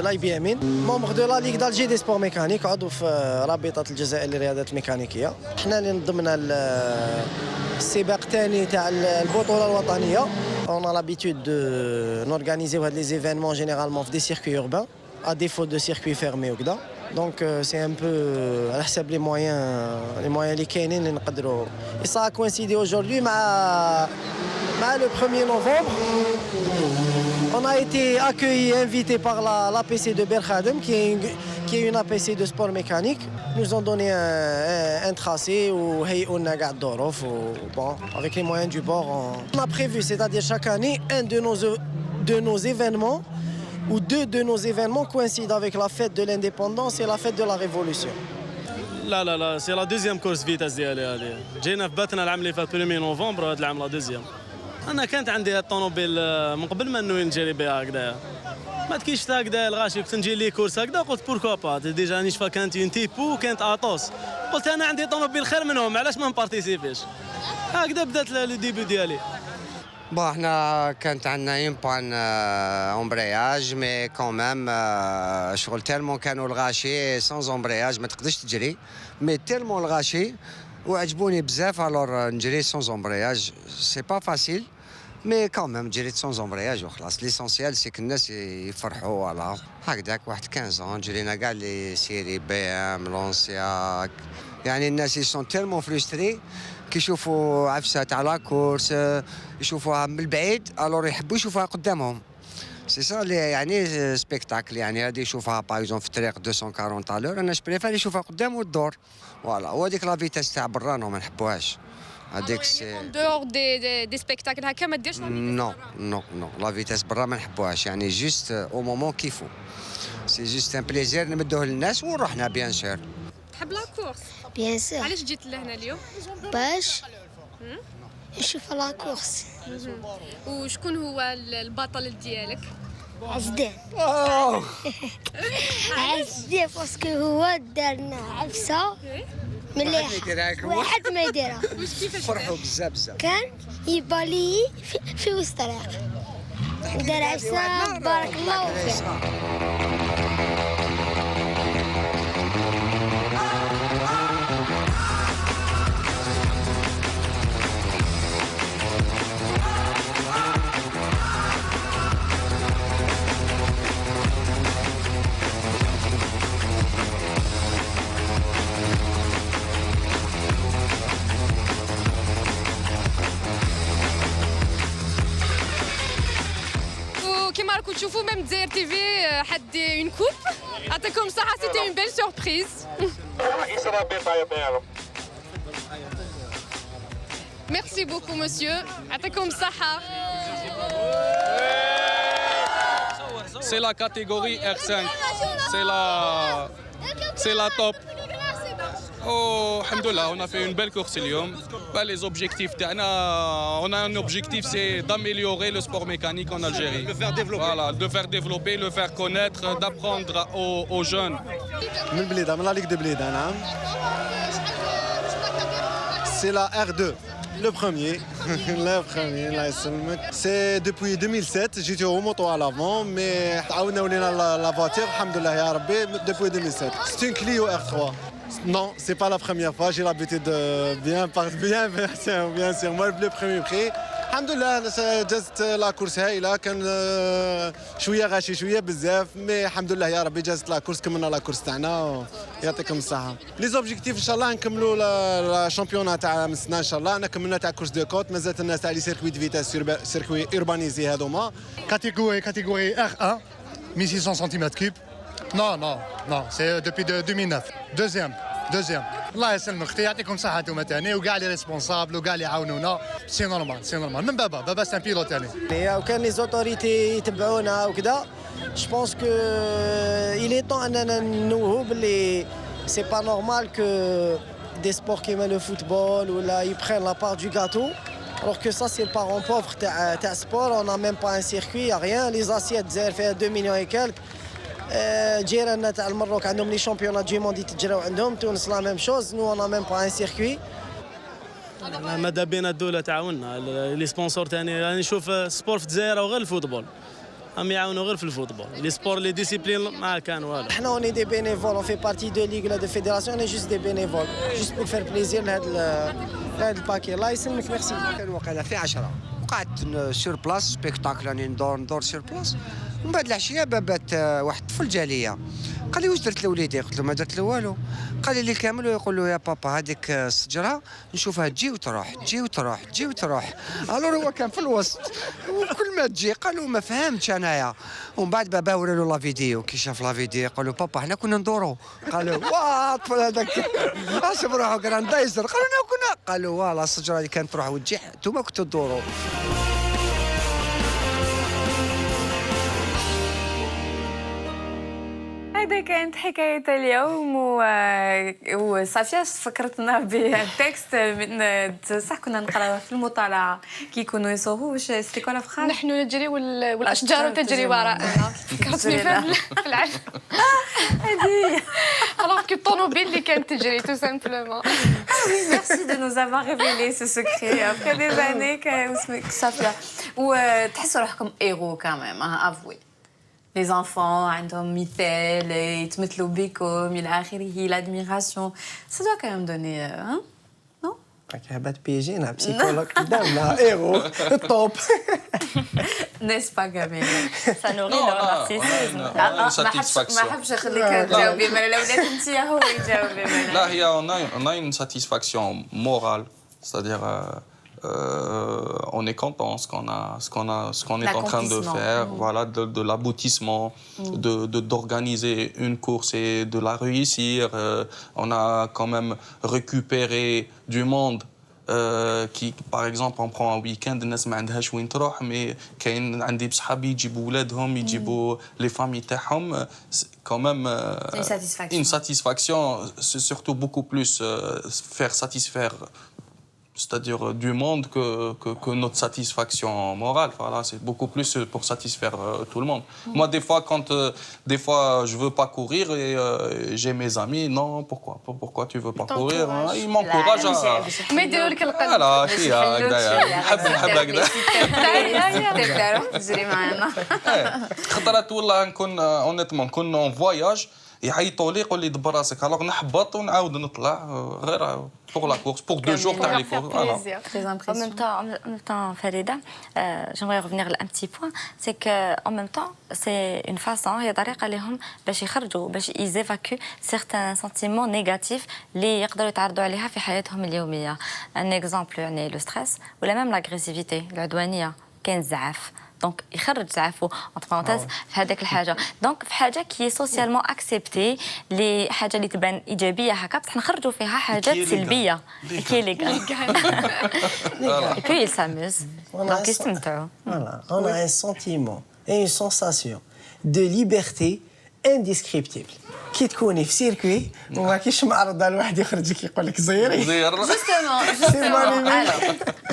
[SPEAKER 3] لايبي امين ممبر دو لا ليغ دالجي دي سبور ميكانيك عضو في رابطه الجزائر للرياضات الميكانيكيه. حنا اللي نظمنا السباق الثاني تاع البطوله الوطنيه. On a l'habitude de d'organiser les événements généralement في des circuits urbains à défaut de circuits fermés وكذا. Donc c'est un peu على حساب les moyens اللي كاينين اللي نقدروا. Et ça a coïncidé aujourd'hui مع le 1er novembre. On a été accueillis, invités par l'APC de Berkhadem, qui est une APC de sport mécanique. Ils nous ont donné un tracé où bon, avec les moyens du bord. On a prévu, c'est-à-dire chaque année, un de nos événements ou 2 de nos événements coïncident avec la fête de l'indépendance et la fête de la révolution.
[SPEAKER 11] لا c'est la deuxième course vitesse ديالي هذه. جينا في باتنا العام اللي فات 1 نوفمبر، هذا العام لا دوزيام. انا كانت عندي الطوموبيل من قبل ما انه نجري بها هكذايا، ما تكيش هكذا الغاشي، كنت نجي لي كورس هكذا قلت بوركوا با ديجا نيشفا كانت اون تيبو وكانت اطوس، قلت انا عندي طوموبيل خير منهم علاش ما نبارتيسيبيش. هكذا بدات لو ديبي ديالي.
[SPEAKER 12] بون احنا كانت عندنا يمبان امبرياج مي كومام شغل تالمون كانوا الغاشي سانز امبرياج ما تقدرش تجري، مي تالمون الغاشي وعجبوني بزاف الور نجري سانز امبرياج. سي با فاسيل مي كومام جريت سانز امبرياج وخلاص. ليسونسيال سي الناس يفرحوا على هكذاك. واحد 15 جرينا كاع لي سيري بي ام لونسيا، يعني الناس يسون تالمون فريستري كيشوفوا عفسه تاع لا كورس يشوفوها من البعيد الور يحبوا يشوفوها قدامهم. سي سا اللي يعني سبيكتاكل، يعني هذه يشوفها باغ في الطريق 240 طالور، انا بريفير يشوفها قدامه والدور فوالا. وهذيك لا فيتاس تاع برا ما نحبوهاش هذيك سي
[SPEAKER 10] En dehors des spectacles هكا ما ديرش
[SPEAKER 12] نو نو نو لا فيتاس برا ما نحبوهاش يعني جوست او مومون كيفو سي جوست ان بليزير نمدوه للناس ونروحنا بيان سور.
[SPEAKER 10] تحب لا كورس؟
[SPEAKER 13] بيان سور.
[SPEAKER 10] علاش جيت لهنا اليوم؟
[SPEAKER 13] باش نشوف لا كورس.
[SPEAKER 10] وشكون هو البطل ديالك؟
[SPEAKER 13] عزدان. عزدان باسكو هو دارنا عفسه مليحه واحد ما يديرها.
[SPEAKER 12] فرحوا بزاف بزاف.
[SPEAKER 13] كان يبالي في وسط الطريق دار عفسه بارك الله فيه.
[SPEAKER 10] وكما راكم تشوفوا ميم دزاير تي في حد اون كوب عطاكم صحه سيتي اون بيل سوربريز. ميرسي بوكو مسيو يعطيكم الصحه.
[SPEAKER 2] C'est la catégorie R5. C'est la top. Oh, alhamdoulilah, on a fait une belle course اليوم. Les objectifs, on a un objectif, c'est d'améliorer le sport mécanique en Algérie.
[SPEAKER 14] Le faire développer.
[SPEAKER 2] Voilà, de faire développer, le faire connaître, d'apprendre aux jeunes.
[SPEAKER 14] من بليده من لا ليغ دو بليده نعم. C'est la R2. Le premier, الله يسلمك. C'est depuis 2007, j'étais au moto à l'avant, mais عاودنا ولينا la voiture, alhamdoulilah ya rabbi, depuis 2007. C'est une Clio R3. Non, c'est pas la première fois, j'ai l'habitude de bien sûr. Moi, le premier prix. alhamdoulilah, جازت لا كورس هايله كان شويه غاشي شويه بزاف مي الحمدلله يا ربي جازت لا كورس كملنا لا كورس تاعنا يعطيكم الصحه. لي زوبجيكتيف ان شاء الله نكملوا لا شامبيون تاع مسنا ان شاء الله. انا كملنا تاع كورس دو كوت مازالت الناس تاع لي سيركوي دو فيتاس سيركوي اوربانيزي هذوما.
[SPEAKER 15] Catégorie R1, 1600 cm3. Non, c'est depuis 2009. Deuxième. الله يسلمك اختي يعطيكم صحة انتوما تاني وكاع لي ريسبونسابل وكاع اللي يعاونونا. سي نورمال من بابا سان بيلوت تاني.
[SPEAKER 3] وكان لي زوتوريتي يتبعونا وكذا. جو بونس كو il est temps اننا نوهو باللي سي با نورمال كو دي سبور كيما لو فوتبول ولا يبرين لا بار دو غاتو. Alors que ça, c'est le parent pauvre تاع sport. On n'a même pas un circuit, il n'y a rien. Les assiettes, الجزائر فيها 2 millions et quelques. جيراننا تاع المروك عندهم لي شامبيونات دو موند يتجراو عندهم. تونس لا ميم شوز. نو انا ميم با ان سيركوي.
[SPEAKER 11] ماذا بين الدولة تعاوننا لي سبونسور ثاني. راني نشوف السبور في الجزائر وغير الفوتبول هم يعاونوا غير في الفوتبول. لي سبور لي ديسيبلين ما كان والو.
[SPEAKER 3] احنا اوني دي بينيفول اون في بارتي دو ليغ ولا دو فيدراسيون. اوني جوست دي بينيفول جوست بور فير بليزير لهذا الباكي. الله يسلمك ميرسي.
[SPEAKER 12] كان وقعنا في 10 وقعدت سور بلاس سبيكتاكل راني ندور سور بلاس. من بعد العشيه بابات واحد الطفل جاليه قال لي واش درت لوليدي؟ قلت له ما درت له والو. قال لي كامل ويقول له يا بابا هذيك الشجره نشوفها تجي وتروح الور هو كان في الوسط وكل ما تجي قالوا ما فهمتش انايا. ومن بعد بابا ورا له لا فيديو كي شاف لا فيديو قال له بابا حنا كنا ندورو. قالوا واه الطفل هذاك حسب روحه كراندايزر. قالوا كنا قالوا والله الشجره اللي كانت تروح وتجي انتوما كنتوا تدوروا.
[SPEAKER 1] هذا كانت حكاية اليوم وصافية فكرتنا بالتكست من صح كنا نقرأ في المطالعة كي يكونوا يصوغوا واش سيتي كوا لا فراج.
[SPEAKER 10] نحن نجري والاشجار تجري وراءنا. فكرتني في العشب هذه alors que الطوموبيل اللي كانت تجري tout simplement.
[SPEAKER 1] Merci de nous avoir révélé ce secret après des années صافية. وتحسوا روحكم ايغو كمان افوي. Les enfants عندهم مثال يتمثلوا بكم إلى آخره. l'admiration ça doit quand même donner non
[SPEAKER 3] هبات بيجينا بسيكولوج قدامنا ايرو الطوب.
[SPEAKER 1] n'est-ce pas Camille?
[SPEAKER 4] Ça nourrit leur narcissisme.
[SPEAKER 1] ما حبش نخليك تجاوبي ما لو ولات انت هو يجاوبي.
[SPEAKER 2] لا هي on a une satisfaction morale, c'est-à-dire on est content ce qu'on est en train de faire, voilà, de l'aboutissement, d'organiser une course et de la réussir. On a quand même récupéré du monde qui par exemple on prend un week-end الناس ما عندهاش وين تروح mais كاين عندي بصحابي يجيبوا ولادهم يجيبوا les familles تاعهم quand même une satisfaction c'est surtout beaucoup plus faire satisfaire c'est-à-dire du monde que notre satisfaction morale. Voilà, c'est beaucoup plus pour satisfaire tout le monde. Moi, des fois, quand des fois, je veux pas courir et j'ai mes amis, non, pourquoi tu veux pas courir? Ils m'encouragent à...
[SPEAKER 10] ما يديروا لك القلب.
[SPEAKER 2] voilà, نحب هكذا.
[SPEAKER 1] تجري معنا.
[SPEAKER 2] خطرات والله نكون honnêtement نكون en voyage يعيطوا لي يقول لي دبر راسك alors نحبط ونعاود نطلع غير pour la course pour 2 jours تاع les courses.
[SPEAKER 1] Très impressionnant.
[SPEAKER 4] En même temps, Farida, j'aimerais revenir à un petit point, c'est qu'en même temps, c'est une façon, هي طريقة لهم باش يخرجوا باش ils évacuent certains sentiments négatifs اللي يقدروا يتعرضوا عليها في حياتهم اليومية. Un exemple يعني le stress ولا même l'agressivité, العدوانية, كاين الزعف. دونك يخرج زعفو entre parenthèses في هذاك الحاجه دونك في حاجه كي سوسيالمون اكسبتي اللي حاجه اللي تبان ايجابيه هكا بصح نخرجوا فيها حاجات سلبيه كي ليغال et puis ils s'amusent donc يستمتعوا.
[SPEAKER 3] Voilà, on a un sentiment et une sensation de liberté indescriptible. كي تكوني في سيركوي وما كاينش معرض على واحد يخرجك يقول لك زيري.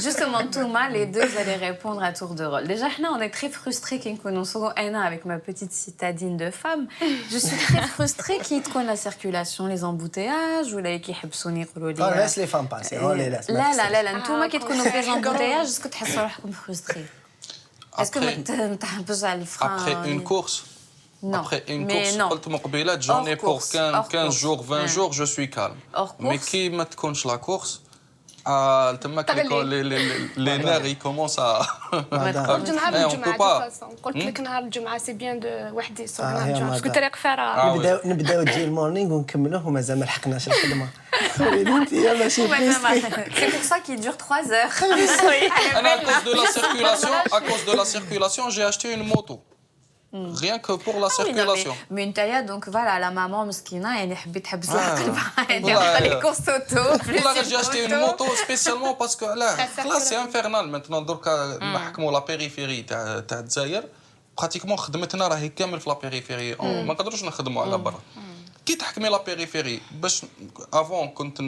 [SPEAKER 1] Justement, Thomas, les deux, vous allez répondre à tour de rôle. Déjà, on est très frustrés qu'ils nous sommes avec ma petite citadine de femme. Je suis très frustrée qu'ils connaissent la circulation, les embouteillages, ou les qui habsouni qolouli.
[SPEAKER 3] On laisse les femmes passer, on les laisse.
[SPEAKER 1] لا Thomas qui connaissent les embouteillages, est-ce que tu حاسة روحكم frustrés? Est-ce que ما تحبش على الفران?
[SPEAKER 2] Après une course.
[SPEAKER 1] Non.
[SPEAKER 2] Après une
[SPEAKER 1] mais
[SPEAKER 2] course,
[SPEAKER 1] non.
[SPEAKER 2] j'en ai pour 15 jours, 20 jours, je suis calme. Mais qui me تكونش la course, les nerfs ils commencent à...
[SPEAKER 10] نهار الجمعة قلت لك نهار الجمعة سي بيان دو واحد يصوم نهار الجمعة باسكو طريق فارغ.
[SPEAKER 3] نبداو تجي المورنينغ ونكملوه ومازال ما لحقناش الخدمة. انت يا ماشي
[SPEAKER 1] C'est pour ça qu'il dure 3 heures.
[SPEAKER 2] À cause de la circulation, j'ai acheté une moto. Rien que pour la circulation.
[SPEAKER 1] Mais une taille, donc voilà, la maman مسكينة يعني حبيت تحبس لها قلبها يعني après les courses auto.
[SPEAKER 2] J'ai acheté une moto spécialement parce que là c'est infernal maintenant دركا نحكموا la périphérie تاع الجزائر pratiquement خدمتنا راهي كامل في la périphérie ما نقدروش نخدموا على برا. كي تحكمي la périphérie باش avant كنت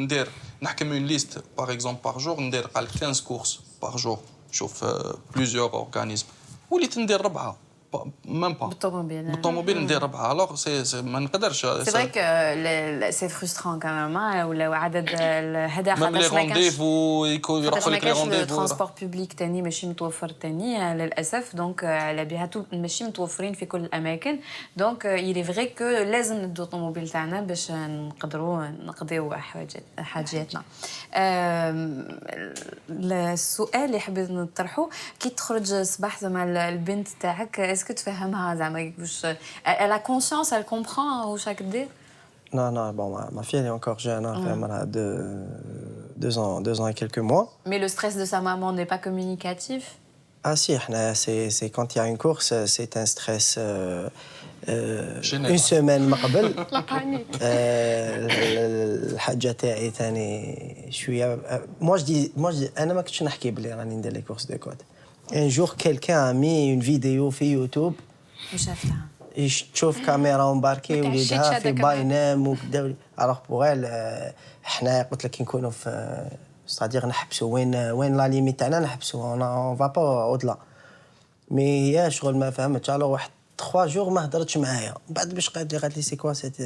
[SPEAKER 2] نحكم une liste par exemple par jour ندير قال 15 courses par jour شوف plusieurs organismes وليت ندير 4 même pas. بالطوموبيل ندير 4 alors c'est ما نقدرش.
[SPEAKER 1] C'est vrai que c'est frustrant quand même ولا عدد هذا
[SPEAKER 2] même les rendez-vous يروحوا لك les rendez-vous.
[SPEAKER 1] الترونسبور بوبليك ثاني ماشي متوفر ثاني للاسف دونك على بها ماشي متوفرين في كل الاماكن دونك il est vrai que لازم ندو الطوموبيل تاعنا باش نقدروا نقضيو حاجاتنا. السؤال اللي حبيت نطرحه كي تخرج صباح زعما البنت تاعك est-ce que tu فهمها زعما واش elle a conscience elle comprend واش راك دير؟
[SPEAKER 3] Non, bon, ma fille elle est encore jeune, elle a 2 ans et quelques mois.
[SPEAKER 1] Mais le stress de sa maman n'est pas communicatif?
[SPEAKER 3] Ah si, c'est quand il y a une course, c'est un stress une semaine ما قبل.
[SPEAKER 10] La panique.
[SPEAKER 3] الحاجة تاعي ثاني شوية. Moi je dis أنا ما كنتش نحكي بلي راني ندير لي كورس دو كود. Un jour, quelqu'un a mis une vidéo sur YouTube. تشوف كاميرا مباركي وليدها في باينام وكذا. Alors pour elle, احنا قلت لك نكونوا في c'est-à-dire نحبسوا وين لا ليميت تاعنا نحبسوا on va pas au-delà. مي هي شغل ما فهمتش alors واحد 3 جور ما هضرتش معايا. بعد باش قالت لي سي كوا قلت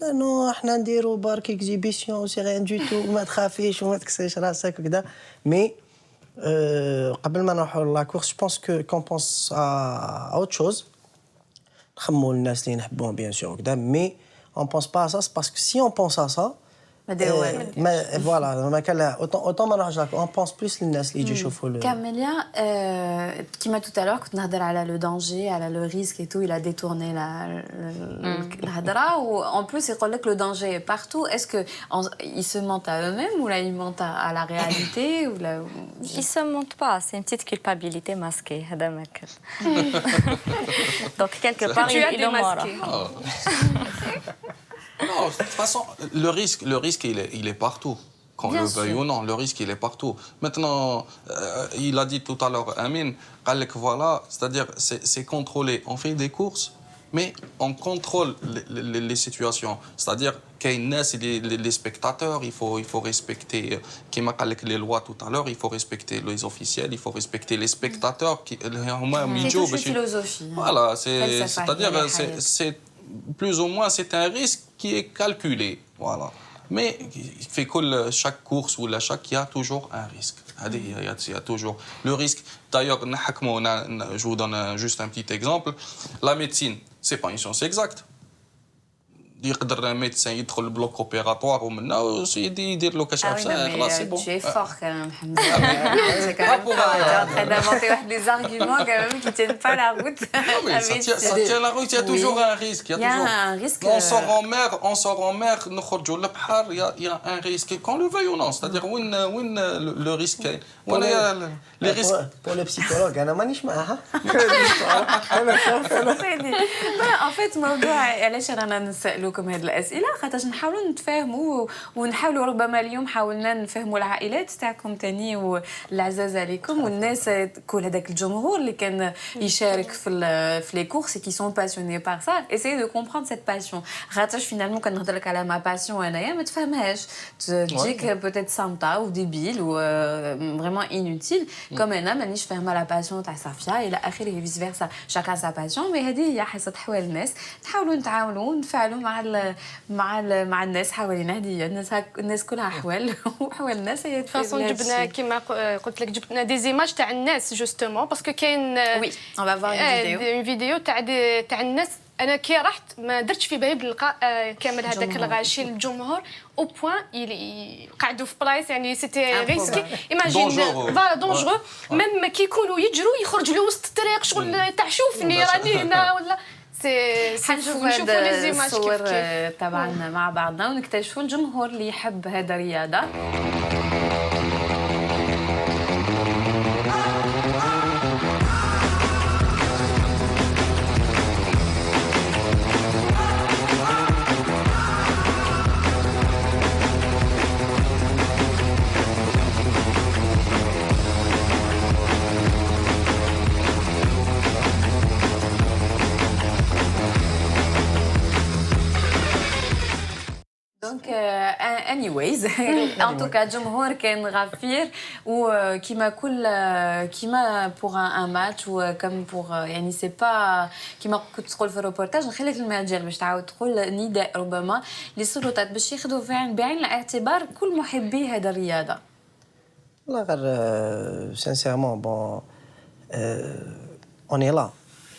[SPEAKER 3] لها نو احنا نديروا برك اكزيبيسيون سي ريان دو تو ما تخافيش وما تكسريش راسك وكذا. مي قبل ما نروحوا لا كورس جو بونس كون بونس ا اوت شوز نخمموا الناس اللي نحبوهم بيان سور وكذا مي اون بونس با سا باسكو سي اون بونس ا سا ما فوالا ما كان اوتون ما نروحش اون بونس بلوس للناس اللي يجوا يشوفوا
[SPEAKER 1] كاميليا كيما tout à l'heure كنت نهضر على لو دانجي على لو ريسك اي تو il a détourné الهضره و en plus يقول لك لو دانجي بارتو est-ce que ils se mentent à eux-mêmes ou là ils mentent à la réalité ou là
[SPEAKER 4] ils se mentent pas c'est une petite culpabilité masquée هذا ما كان donc quelque part il est masqué.
[SPEAKER 2] Non, de toute façon, le risque il est partout. Qu'on le veuille ou non, le risque, il est partout. Maintenant, il a dit tout à l'heure, Amin, voilà, c'est-à-dire, c'est contrôlé. On fait des courses, mais on contrôle les situations. C'est-à-dire, les spectateurs, il faut respecter, comme a dit les lois tout à l'heure, il faut respecter les officiels, il faut respecter les spectateurs.
[SPEAKER 1] C'est toute une philosophie.
[SPEAKER 2] Voilà, c'est-à-dire, c'est plus ou moins, c'est un risque qui est calculé. Voilà. Mais chaque course ou chaque, il y a toujours un risque. Il y a toujours le risque. D'ailleurs, je vous donne juste un petit exemple. La médecine, ce n'est pas une science exacte. يقدر médecin يدخل البلوك اوبيراتوار ومنه يدير له كشف خلاص سي بون.
[SPEAKER 1] Tu es fort quand même, Hamza. C'est quand même fort. Tu es en train d'inventer des arguments quand même qui ne tiennent pas la route.
[SPEAKER 2] Ça tient la route, il y a toujours un risque. Il y a
[SPEAKER 1] un risque.
[SPEAKER 2] On sort en mer, نخرجوا للبحر, il y a un risque. Qu'on le veuille ou non, c'est-à-dire où le risque.
[SPEAKER 3] Les risques. Pour le psychologue, أنا مانيش معها.
[SPEAKER 1] En fait, موضوع علاش رانا نسألوكم هذه الأسئلة خاطر نحاولوا نتفاهموا ونحاولوا ربما اليوم حاولنا نفهموا العائلات تاعكم تاني والعزاز عليكم والناس كل هذاك الجمهور اللي كان يشارك في لي كورس qui sont passionnés par ça. Essayez de comprendre cette passion. خاطر finalement كان نهضر لك على ما passion أنايا ما تفهمهاش. تجيك peut-être sympa ou débile ou vraiment inutile. Comme أنا مانيش فاهمة la passion تاع صافيا إلى آخره vice versa. Chacun sa passion. Mais هذه هي حصة حوال الناس. نحاولوا نتعاونوا ونفعلوا مع الناس حوالينا. هذه الناس كلها احوال وحوال الناس هي
[SPEAKER 10] فاصون جبنا كما قلت لك جبنا دي زيماج تاع الناس جوستومون باسكو كاين
[SPEAKER 1] وي اون فا فوار
[SPEAKER 10] اون فيديو تاع الناس. انا كي رحت ما درتش في بالي بنلقى كامل هذاك الغاشي الجمهور او بوين قعدوا في بلايص يعني سيتي ريسكي ايماجين فوالا دونجرو ميم كي يكونوا يجروا يخرجوا لوسط الطريق شغل تاع شوفني راني هنا ولا
[SPEAKER 1] حنشوفوا هذا الصور طبعا مع بعضنا ونكتشفوا الجمهور اللي يحب هذا الرياضة. anyways en tout cas الجمهور كان غفير وكيما كيما pour un match ou comme pour يعني سي با كيما كنت تقول في الروبورتاج نخليك المجال باش تعاود تقول نداء ربما للسلطات باش ياخذوا بعين الاعتبار كل محبي هذا الرياضه.
[SPEAKER 3] والله غير سانسيرمون بون اون لا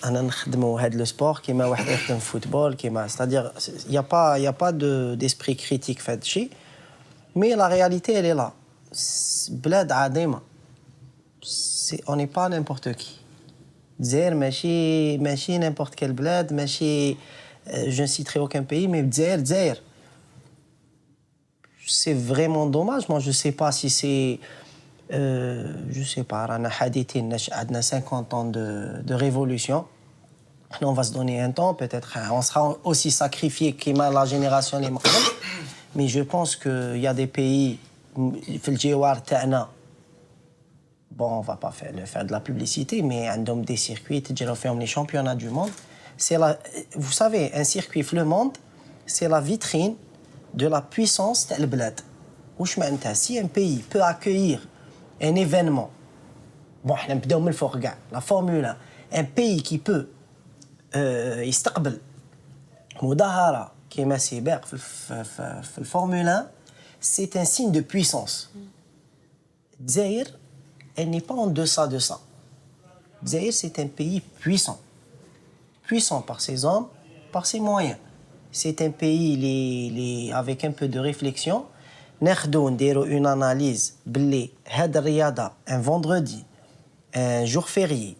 [SPEAKER 3] انا نخدموا هذا لو سبور كيما واحد يخدم فوتبول كيما ستادير يا با ديسبري كريتيك في هذا الشيء مي لا رياليتي elle est là بلاد عظيمه سي اون ني با نيمبورت كي الجزائر ماشي نيمبورت كيل بلاد ماشي جو نسيتري اوكان بيي مي الجزائر c'est vraiment dommage moi je sais pas si c'est je sais pas رانا حديثين عندنا 50 ans de révolution on va se donner un temps peut-être on sera aussi sacrifié كيما la génération اللي مقبل mais je pense que il y a des pays في الجوار تاعنا bon on va pas faire de la publicité mais عندهم des circuits تجروا فيهم les championnats du monde c'est vous savez un circuit في le monde c'est la vitrine de la puissance تاع البلاد واش معناتها si un pays peut accueillir un événement bon احنا نبداو من الفوق كاع la Formule 1 un pays qui peut يستقبل مظاهره كيما سباق في الفورمولا 1 c'est un signe de puissance. الجزائر elle n'est pas en deçà de ça. الجزائر c'est un pays puissant par ses hommes, par ses moyens. C'est un pays avec un peu de réflexion ناخذوا نديروا une analyse باللي هاد الرياضه un vendredi un jour férié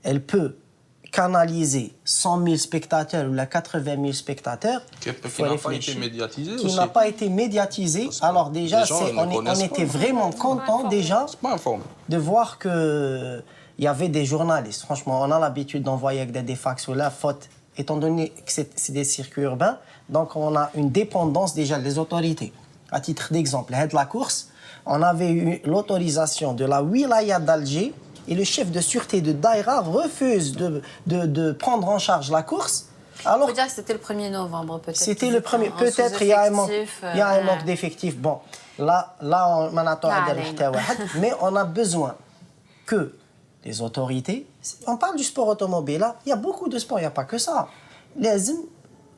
[SPEAKER 3] elle peut canaliser 100 000 spectateurs ou 80 000 spectateurs
[SPEAKER 2] qui n'a pas été médiatisé
[SPEAKER 3] qui n'a pas été médiatisé. Alors déjà on était vraiment content déjà de voir que il y avait des journalistes. Franchement on a l'habitude d'envoyer avec des fax ou la faute étant donné que c'est des circuits urbains donc on a une dépendance déjà des autorités. À titre d'exemple, la course, on avait eu l'autorisation de la wilaya d'Alger et le chef de sûreté de Daïra refuse de prendre en charge la course.
[SPEAKER 1] Alors, on peut dire que c'était le 1er novembre, peut-être.
[SPEAKER 3] C'était le premier. Peut-être il y a un manque d'effectifs. Bon, là, on attend mais on a besoin que les autorités. On parle du sport automobile, là. Il y a beaucoup de sports, il n'y a pas que ça.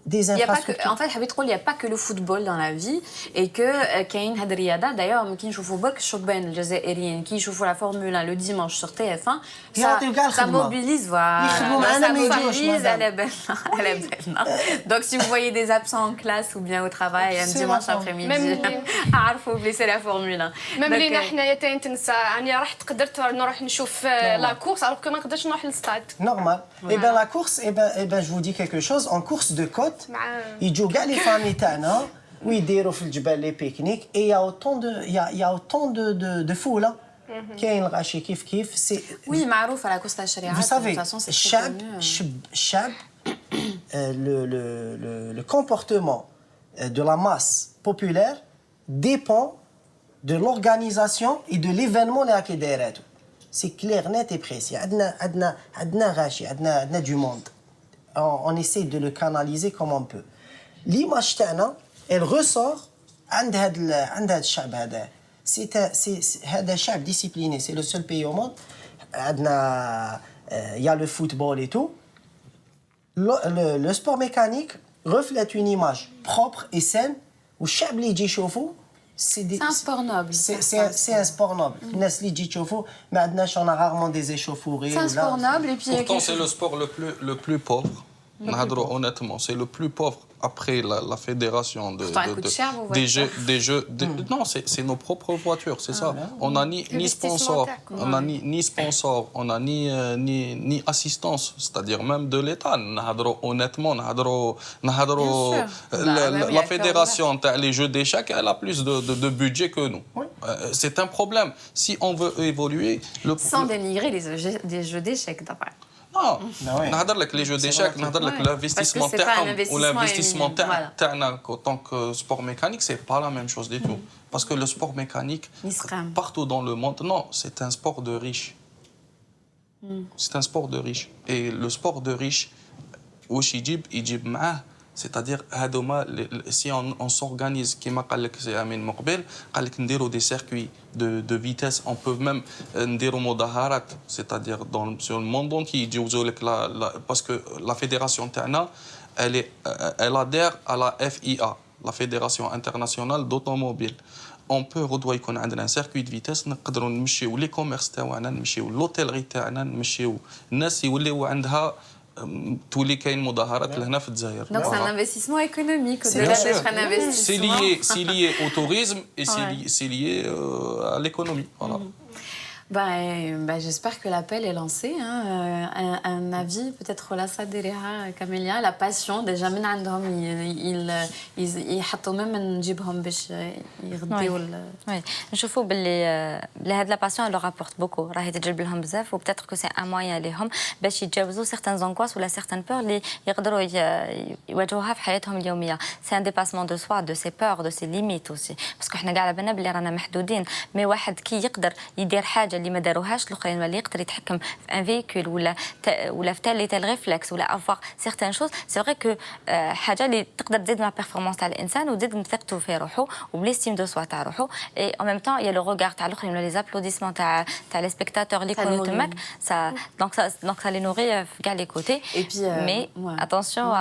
[SPEAKER 3] Des infrastructures.
[SPEAKER 1] En fait, il n'y a pas que le football dans la vie et que كاين هاد الرياضة. D'ailleurs, qui نشوفوا برك الشبان الجزائريين qui يشوفوا la Formule 1 le dimanche sur TF1, ça mobilise, voilà. Ça mobilise, elle est belle. Donc, si vous voyez des absents en classe ou bien au travail un dimanche après-midi, عارفوا بليسي la Formule 1.
[SPEAKER 10] même لينا حنايا تنسى يعني رحت قدرت نروح نشوف لا كورس alors que ما نقدرش نروح للستاد.
[SPEAKER 3] Normal. Et bien la course, je vous dis quelque chose, en course de côte, يجوا كاع لي فامي تاعنا ويديروا في الجبال لي بيكنيك et il y a autant de foule. كاين الغاشي كيف سي
[SPEAKER 1] وي معروف على كوستا الشريعه.
[SPEAKER 3] Vous savez, le comportement de la masse populaire dépend de l'organisation et de l'événement اللي دايراتو. C'est clair, net et précis. عندنا غاشي, عندنا du monde. On essaie de le canaliser comme on peut. L'image تاعنا, elle ressort عند هذا الشعب هذا. هذا شعب discipliné, c'est le seul pays au monde. Il y a le football et tout. Le sport mécanique reflète une image propre et saine où الشعب اللي يجي يشوفوا
[SPEAKER 1] c'est un sport noble.
[SPEAKER 3] C'est un sport noble. الناس اللي تجي تشوفوا ما عندناش on a rarement des échauffourées.
[SPEAKER 1] C'est un sport noble et puis
[SPEAKER 2] pourtant c'est le sport le plus pauvre. Honnêtement, c'est le plus pauvre après la fédération des jeux. Non, c'est nos propres voitures, c'est ça. On n'a ni sponsor, on n'a ni sponsor, on n'a ni assistance, c'est-à-dire même de l'État. Honnêtement, la fédération les jeux d'échecs, elle a plus de budget que nous. C'est un problème. Si on veut évoluer,
[SPEAKER 1] sans dénigrer les jeux d'échecs, d'après.
[SPEAKER 2] Non, نهضر لك les jeux d'échecs, نهضر لك l'investissement تاعهم ou l'investissement تاعنا en tant que sport mécanique, c'est pas la même chose du tout. Parce que le sport mécanique, partout dans le monde, non, c'est un sport de riches. C'est un sport de riches. Et le sport de riches, واش يجيب معاه c'est-à-dire si on s'organise كما قال لك سي امين مقبل قال لك نديروا des circuits de vitesse, on peut même نديروا مظاهرات c'est-à-dire sur le monde entier يجوزوا لك parce que la fédération تاعنا elle adhère à la FIA, la Fédération internationale d'automobile. On peut redouي يكون عندنا un circuit de vitesse نقدروا نمشيو لي كوميرس تاعنا نمشيو لوتيلري تاعنا نمشيو الناس يوليو عندها تولي كاين مظاهرات لهنا في الجزائر.
[SPEAKER 1] Donc c'est un investissement économique au-delà d'être un investissement.
[SPEAKER 2] C'est lié au tourisme et c'est lié à l'économie. Voilà.
[SPEAKER 1] J'espère que l'appel est lancé. Un avis, peut-être la Saderiha, Camélia, la passion, déjà, من عندهم يحطوا même نجيبهم باش يغديوا.
[SPEAKER 4] Oui, نشوفوا باللي هاد لا passion elle leur apporte beaucoup. راهي تجلب لهم بزاف و peut-être que c'est un moyen لهم باش يتجاوزوا certaines angoisses ولا certaines peurs اللي يقدروا يواجهوها في حياتهم اليومية. C'est un dépassement de soi, de ses peurs, de ses limites aussi. parce que احنا كاع على بالنا باللي رانا محدودين، مي واحد كي يقدر يدير حاجة اللي ما داروهاش الاخرين ولا يقدر يتحكم في ان فيكول ولا في تال ريفلكس ولا افوار سيغتان شوز سي فري كو حاجه اللي تقدر تزيد من البيرفورمانس تاع الانسان وتزيد من ثقته في روحه وبليستيم دو سوا تاع روحه اي ان ميم طون يا لو روغار تاع الاخرين ولا لي زابلوديسمون تاع لي سبيكتاتور اللي يكونوا تماك سا دونك سا لي نوري في كاع لي كوتي مي اتونسيون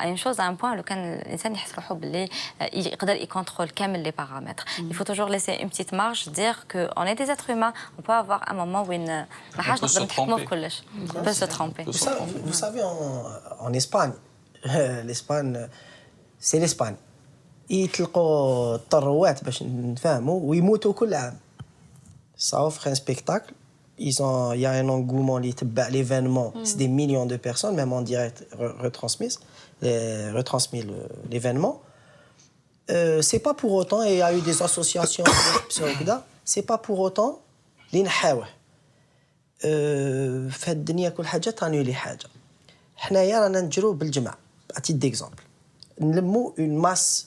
[SPEAKER 4] à une chose, à un point, le cas l'insan يحس باللي يقدر يكونترول كامل les paramètres. Il faut toujours laisser une petite marge, dire que on est des êtres humains, on peut avoir un moment où ما حاجه نقدر نتحكموا في كلش. On peut se tromper.
[SPEAKER 3] Vous savez en Espagne, l'Espagne c'est l'Espagne. يطلقوا الطروات باش نفهموا ويموتوا كل عام. Ça offre un spectacle. Il y a un engouement, l'événement, c'est des millions de personnes, même en direct retransmis l'événement. C'est pas pour autant, et il y a eu des associations, c'est pas pour autant اللي نحاوه في الدنيا كل حاجه تانولي حاجه. حنايا رانا نجرو بالجمع. À titre d'exemple, نلمو une masse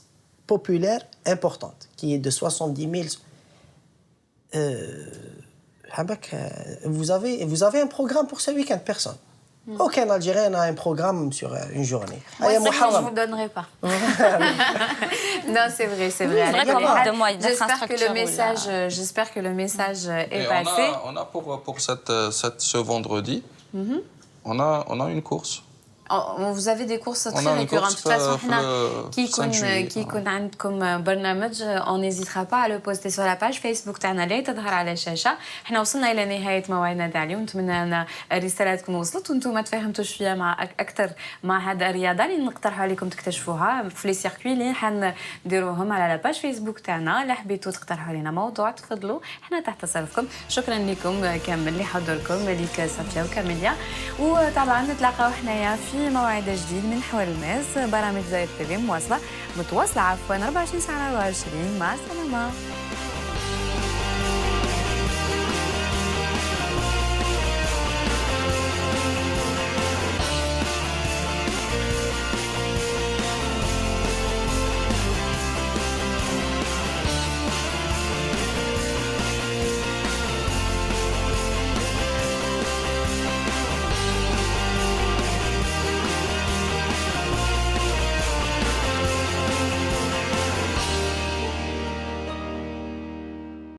[SPEAKER 3] populaire importante, qui est de 70 000. Vous avez un programme pour ce week-end, personne. Aucun Algérien n'a un programme sur une journée.
[SPEAKER 1] Moi, je ne vous donnerai pas. Non, c'est vrai, c'est vrai. J'espère que le message est passé.
[SPEAKER 2] On a pour ce vendredi, on a une course.
[SPEAKER 1] Vous avez des courses très récurrentes. De toute façon, on n'hésitera pas à le poster sur la page Facebook تاعنا اللي تظهر على الشاشة. احنا وصلنا إلى نهاية موعدنا تاع اليوم، نتمنى أن رسالتكم وصلت وأنتم تفهمتوا شوية مع أكثر مع هذا الرياضة اللي نقترح عليكم تكتشفوها في لي سيركوي اللي حنديروهم على لا باج فيسبوك تاعنا. إلا حبيتوا تقترحوا علينا موضوع تفضلوا، احنا تحت تصرفكم. شكرا لكم كامل لحضوركم، مليك صفية وكاميليا، وطبعا نتلاقاو حنايا في موعد جديد من حوار الناس. برامج زايد تي في متواصلة 24 ساعة 24. مع السلامة.